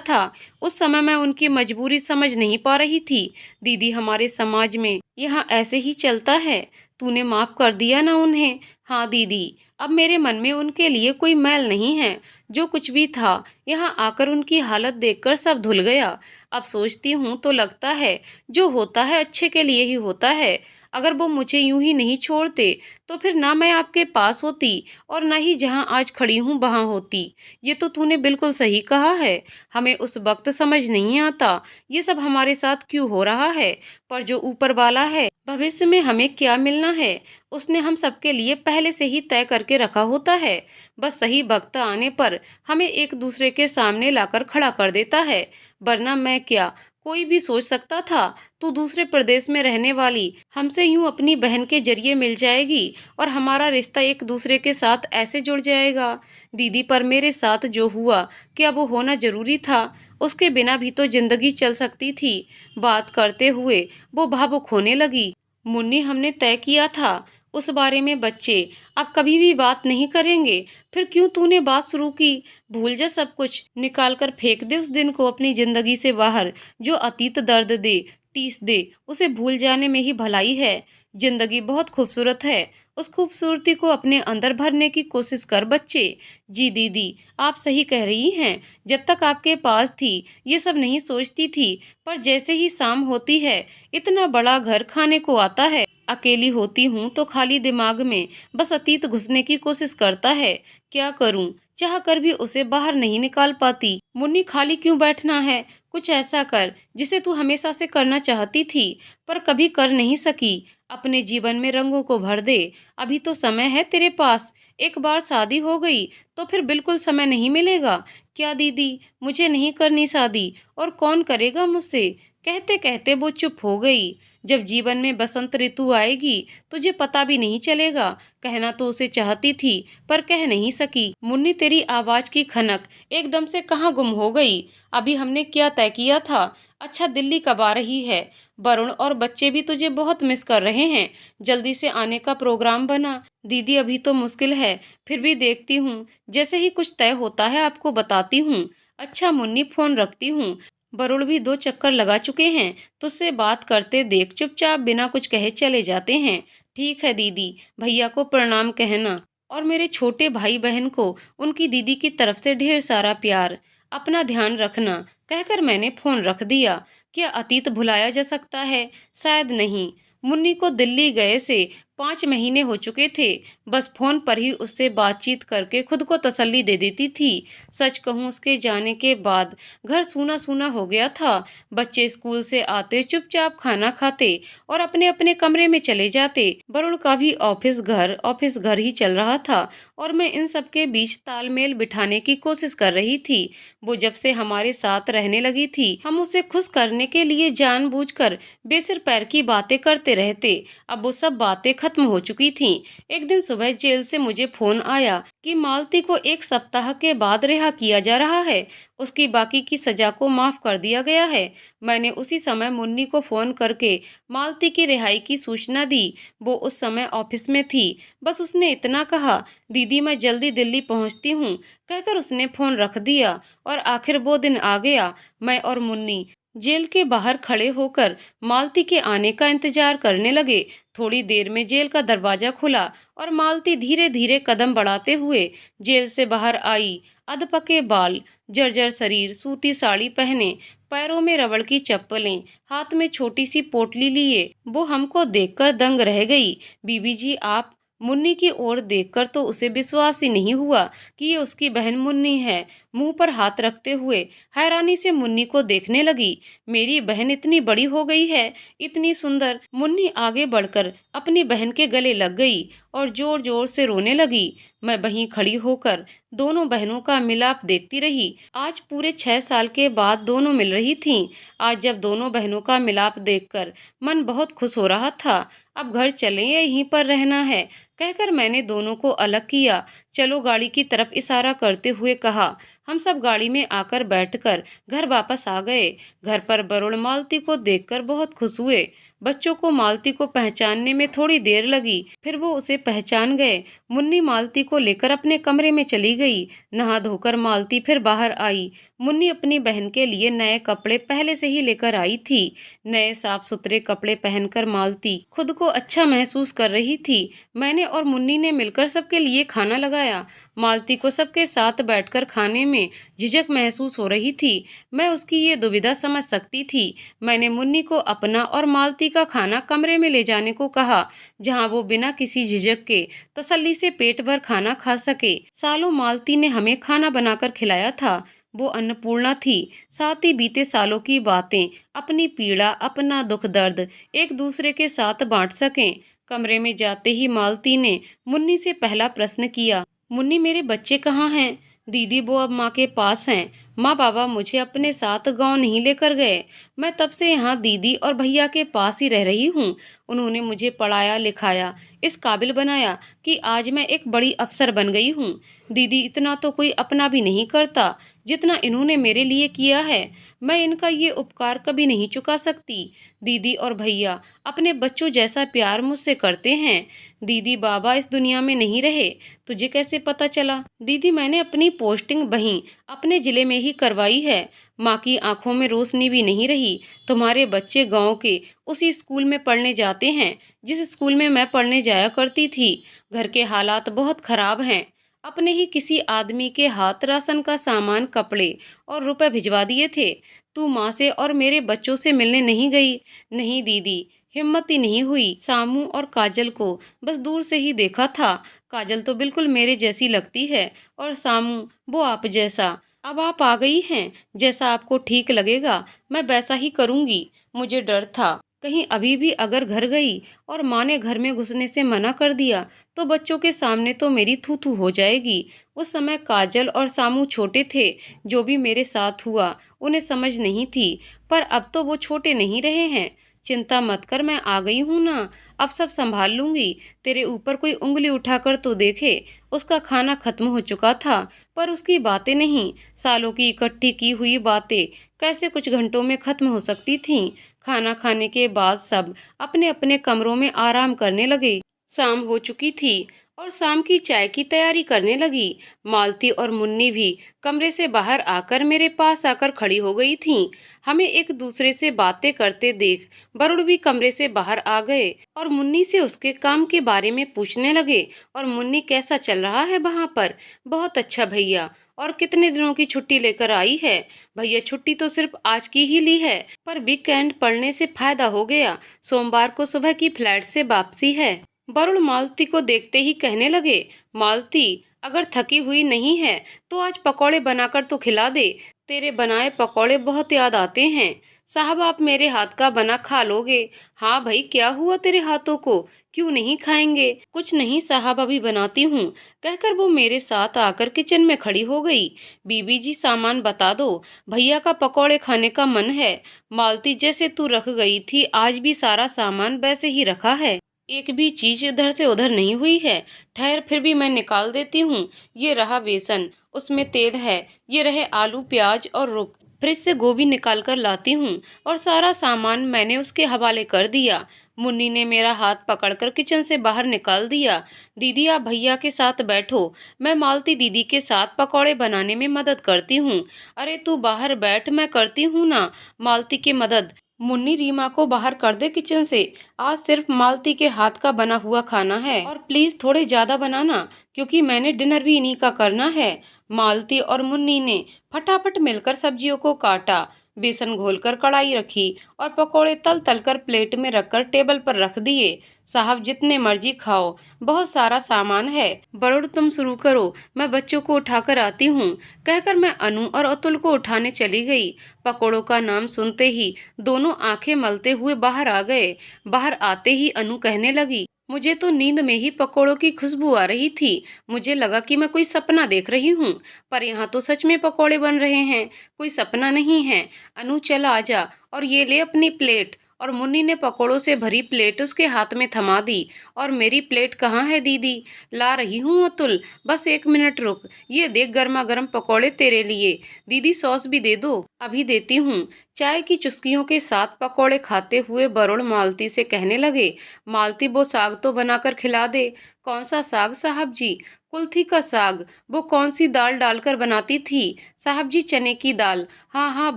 था उस समय मैं उनकी मजबूरी समझ नहीं पा रही थी। दीदी, हमारे समाज में यहाँ ऐसे ही चलता है। तूने माफ कर दिया ना उन्हें? हाँ दीदी, अब मेरे मन में उनके लिए कोई मैल नहीं है। जो कुछ भी था, यहाँ आकर उनकी हालत देखकर सब धुल गया। अब सोचती हूँ तो लगता है जो होता है अच्छे के लिए ही होता है। अगर वो मुझे यूं ही नहीं छोड़ते तो फिर ना मैं आपके पास होती और ना ही जहां आज खड़ी हूं वहां होती। ये तो तूने बिल्कुल सही कहा है। हमें उस वक्त समझ नहीं आता ये सब हमारे साथ क्यों हो रहा है, पर जो ऊपर वाला है भविष्य में हमें क्या मिलना है उसने हम सबके लिए पहले से ही तय करके रखा होता है। बस सही वक्त आने पर हमें एक दूसरे के सामने लाकर खड़ा कर देता है। वरना मैं क्या, कोई भी सोच सकता था तू दूसरे प्रदेश में रहने वाली हमसे यूं अपनी बहन के जरिए मिल जाएगी और हमारा रिश्ता एक दूसरे के साथ ऐसे जुड़ जाएगा। दीदी, पर मेरे साथ जो हुआ क्या वो होना जरूरी था? उसके बिना भी तो जिंदगी चल सकती थी। बात करते हुए वो भावुक होने लगी। मुन्नी, हमने तय किया था उस बारे में बच्चे अब कभी भी बात नहीं करेंगे। फिर क्यों तूने बात शुरू की? भूल जा, सब कुछ निकाल कर फेंक दे उस दिन को अपनी जिंदगी से बाहर। जो अतीत दर्द दे, टीस दे, उसे भूल जाने में ही भलाई है। जिंदगी बहुत खूबसूरत है, उस खूबसूरती को अपने अंदर भरने की कोशिश कर बच्चे। जी दीदी, आप सही कह रही हैं। जब तक आपके पास थी ये सब नहीं सोचती थी, पर जैसे ही शाम होती है इतना बड़ा घर खाने को आता है। अकेली होती हूँ तो खाली दिमाग में बस अतीत घुसने की कोशिश करता है। क्या करूँ, चाह कर भी उसे बाहर नहीं निकाल पाती। मुन्नी, खाली क्यों बैठना है? कुछ ऐसा कर जिसे तू हमेशा से करना चाहती थी पर कभी कर नहीं सकी। अपने जीवन में रंगों को भर दे। अभी तो समय है तेरे पास। एक बार शादी हो गई तो फिर बिल्कुल समय नहीं मिलेगा। क्या दीदी, मुझे नहीं करनी शादी और कौन करेगा मुझसे? कहते कहते वो चुप हो गई। जब जीवन में बसंत ऋतु आएगी तुझे पता भी नहीं चलेगा। कहना तो उसे चाहती थी पर कह नहीं सकी। मुन्नी, तेरी आवाज की खनक एकदम से कहाँ गुम हो गई? अभी हमने क्या तय किया था? अच्छा, दिल्ली कब आ रही है? वरुण और बच्चे भी तुझे बहुत मिस कर रहे हैं। जल्दी से आने का प्रोग्राम बना। दीदी, अभी तो मुश्किल है, फिर भी देखती हूँ। जैसे ही कुछ तय होता है आपको बताती हूँ। अच्छा मुन्नी, फोन रखती हूँ। वरुण भी 2 चक्कर लगा चुके हैं, तुझसे बात करते देख चुपचाप बिना कुछ कहे चले जाते हैं। ठीक है दीदी, भैया को प्रणाम कहना और मेरे छोटे भाई बहन को उनकी दीदी की तरफ से ढेर सारा प्यार। अपना ध्यान रखना, कहकर मैंने फोन रख दिया। क्या अतीत भुलाया जा सकता है? शायद नहीं। मुन्नी को दिल्ली गए से 5 महीने हो चुके थे। बस फोन पर ही उससे बातचीत करके खुद को तसल्ली दे देती थी। सच कहूँ, उसके जाने के बाद घर सूना सूना हो गया था। बच्चे स्कूल से आते चुपचाप खाना खाते और अपने अपने कमरे में चले जाते। वरुण का भी ऑफिस घर ही चल रहा था और मैं इन सब के बीच तालमेल बिठाने की कोशिश कर रही थी। वो जब से हमारे साथ रहने लगी थी हम उसे खुश करने के लिए जानबूझकर बेसिर पैर की बातें करते रहते। अब वो सब बातें खत्म हो चुकी थीं। एक दिन सुबह जेल से मुझे फोन आया कि मालती को 1 सप्ताह के बाद रिहा किया जा रहा है। उसकी बाकी की सजा को माफ कर दिया गया है। मैंने उसी समय मुन्नी को फोन करके मालती की रिहाई की सूचना दी। वो उस समय ऑफिस में थी। बस उसने इतना कहा, दीदी मैं जल्दी दिल्ली पहुंचती हूँ, कहकर उसने फोन रख दिया। और आखिर वो दिन आ गया। मैं और मुन्नी जेल के बाहर खड़े होकर मालती के आने का इंतजार करने लगे। थोड़ी देर में जेल का दरवाजा खुला और मालती धीरे धीरे कदम बढ़ाते हुए जेल से बाहर आई। अधपके बाल, जर्जर शरीर, सूती साड़ी पहने, पैरों में रबड़ की चप्पलें, हाथ में छोटी सी पोटली लिए वो हमको देखकर दंग रह गई। बीबी जी, आप? मुन्नी की ओर देखकर तो उसे विश्वास ही नहीं हुआ कि ये उसकी बहन मुन्नी है। मुंह पर हाथ रखते हुए हैरानी से मुन्नी को देखने लगी। मेरी बहन इतनी बड़ी हो गई है, इतनी सुंदर। मुन्नी आगे बढ़कर अपनी बहन के गले लग गई और जोर जोर से रोने लगी। मैं वहीं खड़ी होकर दोनों बहनों का मिलाप देखती रही। आज पूरे 6 साल के बाद दोनों मिल रही थीं। आज जब दोनों बहनों का मिलाप देखकर मन बहुत खुश हो रहा था। अब घर चलें या यहीं पर रहना है, कहकर मैंने दोनों को अलग किया। चलो, गाड़ी की तरफ इशारा करते हुए कहा। हम सब गाड़ी में आकर बैठकर घर वापस आ गए। घर पर वरुण मालती को देखकर बहुत खुश हुए। बच्चों को मालती को पहचानने में थोड़ी देर लगी, फिर वो उसे पहचान गए। मुन्नी मालती को लेकर अपने कमरे में चली गई। नहा धोकर मालती फिर बाहर आई। मुन्नी अपनी बहन के लिए नए कपड़े पहले से ही लेकर आई थी। नए साफ सुथरे कपड़े पहनकर मालती खुद को अच्छा महसूस कर रही थी। मैंने और मुन्नी ने मिलकर सबके लिए खाना लगाया। मालती को सबके साथ बैठकर खाने में झिझक महसूस हो रही थी। मैं उसकी ये दुविधा समझ सकती थी। मैंने मुन्नी को अपना और मालती का खाना कमरे में ले जाने को कहा, जहां वो बिना किसी झिझक के तसल्ली से पेट भर खाना खा सके। सालों मालती ने हमें खाना बनाकर खिलाया था। वो अन्नपूर्णा थी। साथ ही बीते सालों की बातें, अपनी पीड़ा, अपना दुख दर्द एक दूसरे के साथ बांट सकें। कमरे में जाते ही मालती ने मुन्नी से पहला प्रश्न किया, मुन्नी मेरे बच्चे कहाँ हैं? दीदी वो अब माँ के पास हैं। माँ बाबा मुझे अपने साथ गांव नहीं लेकर गए। मैं तब से यहाँ दीदी और भैया के पास ही रह रही हूँ। उन्होंने मुझे पढ़ाया लिखाया, इस काबिल बनाया कि आज मैं एक बड़ी अफसर बन गई हूँ। दीदी इतना तो कोई अपना भी नहीं करता जितना इन्होंने मेरे लिए किया है। मैं इनका ये उपकार कभी नहीं चुका सकती। दीदी और भैया अपने बच्चों जैसा प्यार मुझसे करते हैं। दीदी बाबा इस दुनिया में नहीं रहे, तुझे कैसे पता चला? दीदी मैंने अपनी पोस्टिंग वहीं अपने जिले में ही करवाई है। माँ की आंखों में रोशनी भी नहीं रही। तुम्हारे बच्चे गांव के उसी स्कूल में पढ़ने जाते हैं जिस स्कूल में मैं पढ़ने जाया करती थी। घर के हालात बहुत खराब हैं। अपने ही किसी आदमी के हाथ राशन का सामान, कपड़े और रुपए भिजवा दिए थे। तू माँ से और मेरे बच्चों से मिलने नहीं गई? नहीं दीदी, हिम्मत ही नहीं हुई। सामू और काजल को बस दूर से ही देखा था। काजल तो बिल्कुल मेरे जैसी लगती है और सामू वो आप जैसा। अब आप आ गई हैं, जैसा आपको ठीक लगेगा मैं वैसा ही करूंगी। मुझे डर था कहीं अभी भी अगर घर गई और माँ ने घर में घुसने से मना कर दिया तो बच्चों के सामने तो मेरी थू थू हो जाएगी। उस समय काजल और सामू छोटे थे। जो भी मेरे साथ हुआ उन्हें समझ नहीं थी, पर अब तो वो छोटे नहीं रहे हैं। चिंता मत कर, मैं आ गई हूँ ना, अब सब संभाल लूंगी। तेरे ऊपर कोई उंगली उठाकर तो देखे। उसका खाना खत्म हो चुका था, पर उसकी बातें नहीं। सालों की इकट्ठी की हुई बातें कैसे कुछ घंटों में खत्म हो सकती थीं। खाना खाने के बाद सब अपने अपने कमरों में आराम करने लगे। शाम हो चुकी थी और शाम की चाय की तैयारी करने लगी। मालती और मुन्नी भी कमरे से बाहर आकर मेरे पास आकर खड़ी हो गई थीं। हमें एक दूसरे से बातें करते देख वरुण भी कमरे से बाहर आ गए और मुन्नी से उसके काम के बारे में पूछने लगे। और मुन्नी कैसा चल रहा है वहां पर? बहुत अच्छा भैया। और कितने दिनों की छुट्टी लेकर आई है? भैया छुट्टी तो सिर्फ आज की ही ली है, पर वीकेंड पड़ने से फायदा हो गया। सोमवार को सुबह की फ्लाइट से वापसी है। वरुण मालती को देखते ही कहने लगे, मालती अगर थकी हुई नहीं है तो आज पकौड़े बनाकर तो खिला दे। तेरे बनाए पकौड़े बहुत याद आते हैं। साहब आप मेरे हाथ का बना खा लोगे? हाँ भाई, क्या हुआ तेरे हाथों को, क्यों नहीं खाएंगे? कुछ नहीं साहब, अभी बनाती हूँ, कहकर वो मेरे साथ आकर किचन में खड़ी हो गई। बीबी जी सामान बता दो, भैया का पकौड़े खाने का मन है। मालती जैसे तू रख गई थी आज भी सारा सामान वैसे ही रखा है, एक भी चीज इधर से उधर नहीं हुई है। ठहर, फिर भी मैं निकाल देती हूँ। ये रहा बेसन, उसमें तेल है। ये रहे आलू प्याज और रुक, फ्रिज से गोभी निकाल कर लाती हूँ। और सारा सामान मैंने उसके हवाले कर दिया। मुन्नी ने मेरा हाथ पकड़कर किचन से बाहर निकाल दिया। दीदी आप भैया के साथ बैठो, मैं मालती दीदी के साथ पकौड़े बनाने में मदद करती हूँ। अरे तू बाहर बैठ, मैं करती हूँ ना मालती की मदद। मुन्नी रीमा को बाहर कर दे किचन से। आज सिर्फ मालती के हाथ का बना हुआ खाना है, और प्लीज थोड़े ज्यादा बनाना क्योंकि मैंने डिनर भी इन्हीं का करना है। मालती और मुन्नी ने फटाफट मिलकर सब्जियों को काटा, बेसन घोलकर कढ़ाई रखी और पकोड़े तल तल कर प्लेट में रखकर टेबल पर रख दिए। साहब जितने मर्जी खाओ, बहुत सारा सामान है। वरुण तुम शुरू करो, मैं बच्चों को उठाकर आती हूँ, कहकर मैं अनु और अतुल को उठाने चली गई। पकोड़ों का नाम सुनते ही दोनों आंखें मलते हुए बाहर आ गए। बाहर आते ही अनु कहने लगी, मुझे तो नींद में ही पकोड़ों की खुशबू आ रही थी। मुझे लगा कि मैं कोई सपना देख रही हूँ, पर यहाँ तो सच में पकोड़े बन रहे हैं, कोई सपना नहीं है। अनु चल आजा और ये ले अपनी प्लेट। और मुन्नी ने पकोड़ों से भरी प्लेट उसके हाथ में थमा दी। और मेरी प्लेट कहाँ है दीदी? ला रही हूँ अतुल, बस 1 मिनट रुक। ये देख गर्मा गर्म पकोड़े तेरे लिए। दीदी सॉस भी दे दो। अभी देती हूँ। चाय की चुस्कियों के साथ पकोड़े खाते हुए वरुण मालती से कहने लगे, मालती वो साग तो बनाकर खिला दे। कौन सा साग साहब जी? कुल्थी का साग, वो कौन सी दाल डालकर बनाती थी? साहब जी, चने की दाल। हाँ हाँ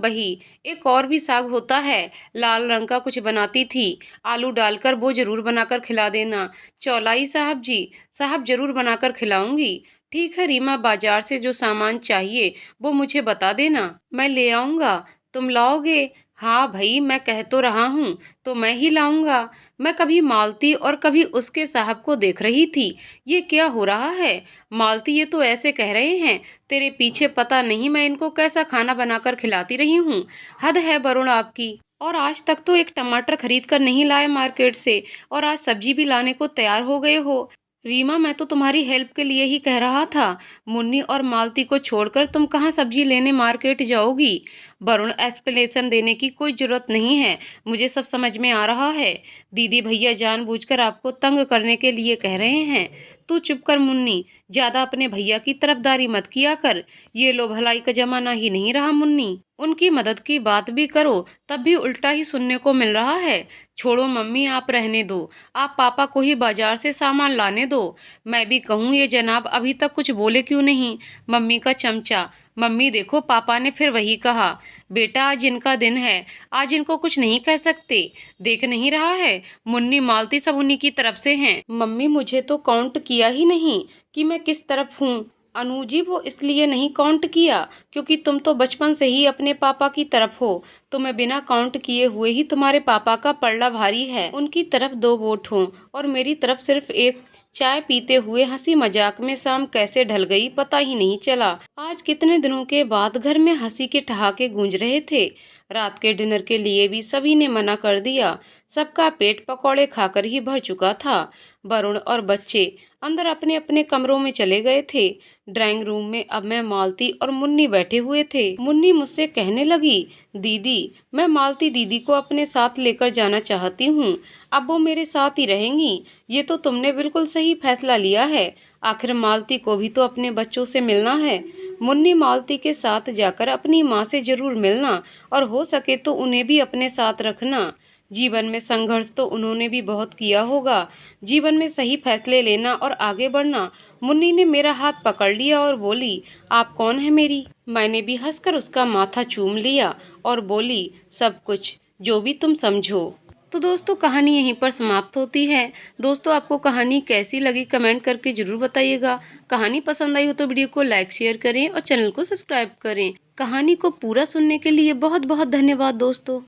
बही, एक और भी साग होता है, लाल रंग का कुछ बनाती थी, आलू डालकर, वो जरूर बनाकर खिला देना। चौलाई साहब जी, साहब जरूर बनाकर खिलाऊंगी। ठीक है रीमा, बाजार से जो सामान चाहिए वो मुझे बता देना, मैं ले आऊंगा। तुम लाओगे? हाँ भाई, मैं कह तो रहा हूँ, तो मैं ही लाऊंगा। मैं कभी मालती और कभी उसके साहब को देख रही थी। ये क्या हो रहा है? मालती ये तो ऐसे कह रहे हैं, तेरे पीछे पता नहीं मैं इनको कैसा खाना बनाकर खिलाती रही हूँ। हद है वरुण आपकी। और आज तक तो एक टमाटर खरीद कर नहीं लाए मार्केट से, और आज सब्जी भी लाने को तैयार हो गए हो। रीमा, मैं तो तुम्हारी हेल्प के लिए ही कह रहा था। मुन्नी और मालती को छोड़कर तुम कहाँ सब्जी लेने मार्केट जाओगी? वरुण, एक्सप्लेनेशन देने की कोई जरूरत नहीं है, मुझे सब समझ में आ रहा है। दीदी भैया जानबूझकर आपको तंग करने के लिए कह रहे हैं। तू चुप कर मुन्नी, ज्यादा अपने भैया की तरफदारी मत किया कर। ये लो भलाई का जमाना ही नहीं रहा मुन्नी, उनकी मदद की बात भी करो तब भी उल्टा ही सुनने को मिल रहा है। छोड़ो मम्मी, आप रहने दो, आप पापा को ही बाजार से सामान लाने दो। मैं भी कहूँ ये जनाब अभी तक कुछ बोले क्यों नहीं? मम्मी का चमचा। मम्मी देखो, पापा ने फिर वही कहा। बेटा, आज इनका दिन है, आज इनको कुछ नहीं कह सकते। देख नहीं रहा है, मुन्नी मालती सब उन्हीं की तरफ से हैं। मम्मी, मुझे तो काउंट किया ही नहीं कि मैं किस तरफ हूँ। अनुजी, वो इसलिए नहीं काउंट किया क्योंकि तुम तो बचपन से ही अपने पापा की तरफ हो, तो मैं बिना काउंट किए हुए ही तुम्हारे पापा का पलड़ा भारी है। उनकी तरफ 2 वोट हों और मेरी तरफ सिर्फ एक। चाय पीते हुए हंसी मजाक में शाम कैसे ढल गई पता ही नहीं चला। आज कितने दिनों के बाद घर में हंसी के ठहाके गूंज रहे थे। रात के डिनर के लिए भी सभी ने मना कर दिया, सबका पेट पकौड़े खाकर ही भर चुका था। वरुण और बच्चे अंदर अपने अपने कमरों में चले गए थे। ड्राइंग रूम में अब मैं, मालती और मुन्नी बैठे हुए थे। मुन्नी मुझसे कहने लगी, दीदी, मैं मालती दीदी को अपने साथ लेकर जाना चाहती हूँ, अब वो मेरे साथ ही रहेंगी। ये तो तुमने बिल्कुल सही फैसला लिया है, आखिर मालती को भी तो अपने बच्चों से मिलना है। मुन्नी, मालती के साथ जाकर अपनी माँ से जरूर मिलना और हो सके तो उन्हें भी अपने साथ रखना। जीवन में संघर्ष तो उन्होंने भी बहुत किया होगा। जीवन में सही फैसले लेना और आगे बढ़ना। मुन्नी ने मेरा हाथ पकड़ लिया और बोली, आप कौन है मेरी? मैंने भी हंसकर उसका माथा चूम लिया और बोली, सब कुछ, जो भी तुम समझो। तो दोस्तों, कहानी यहीं पर समाप्त होती है। दोस्तों, आपको कहानी कैसी लगी कमेंट करके जरूर बताइएगा। कहानी पसंद आई हो तो वीडियो को लाइक शेयर करें और चैनल को सब्सक्राइब करें। कहानी को पूरा सुनने के लिए बहुत बहुत धन्यवाद दोस्तों।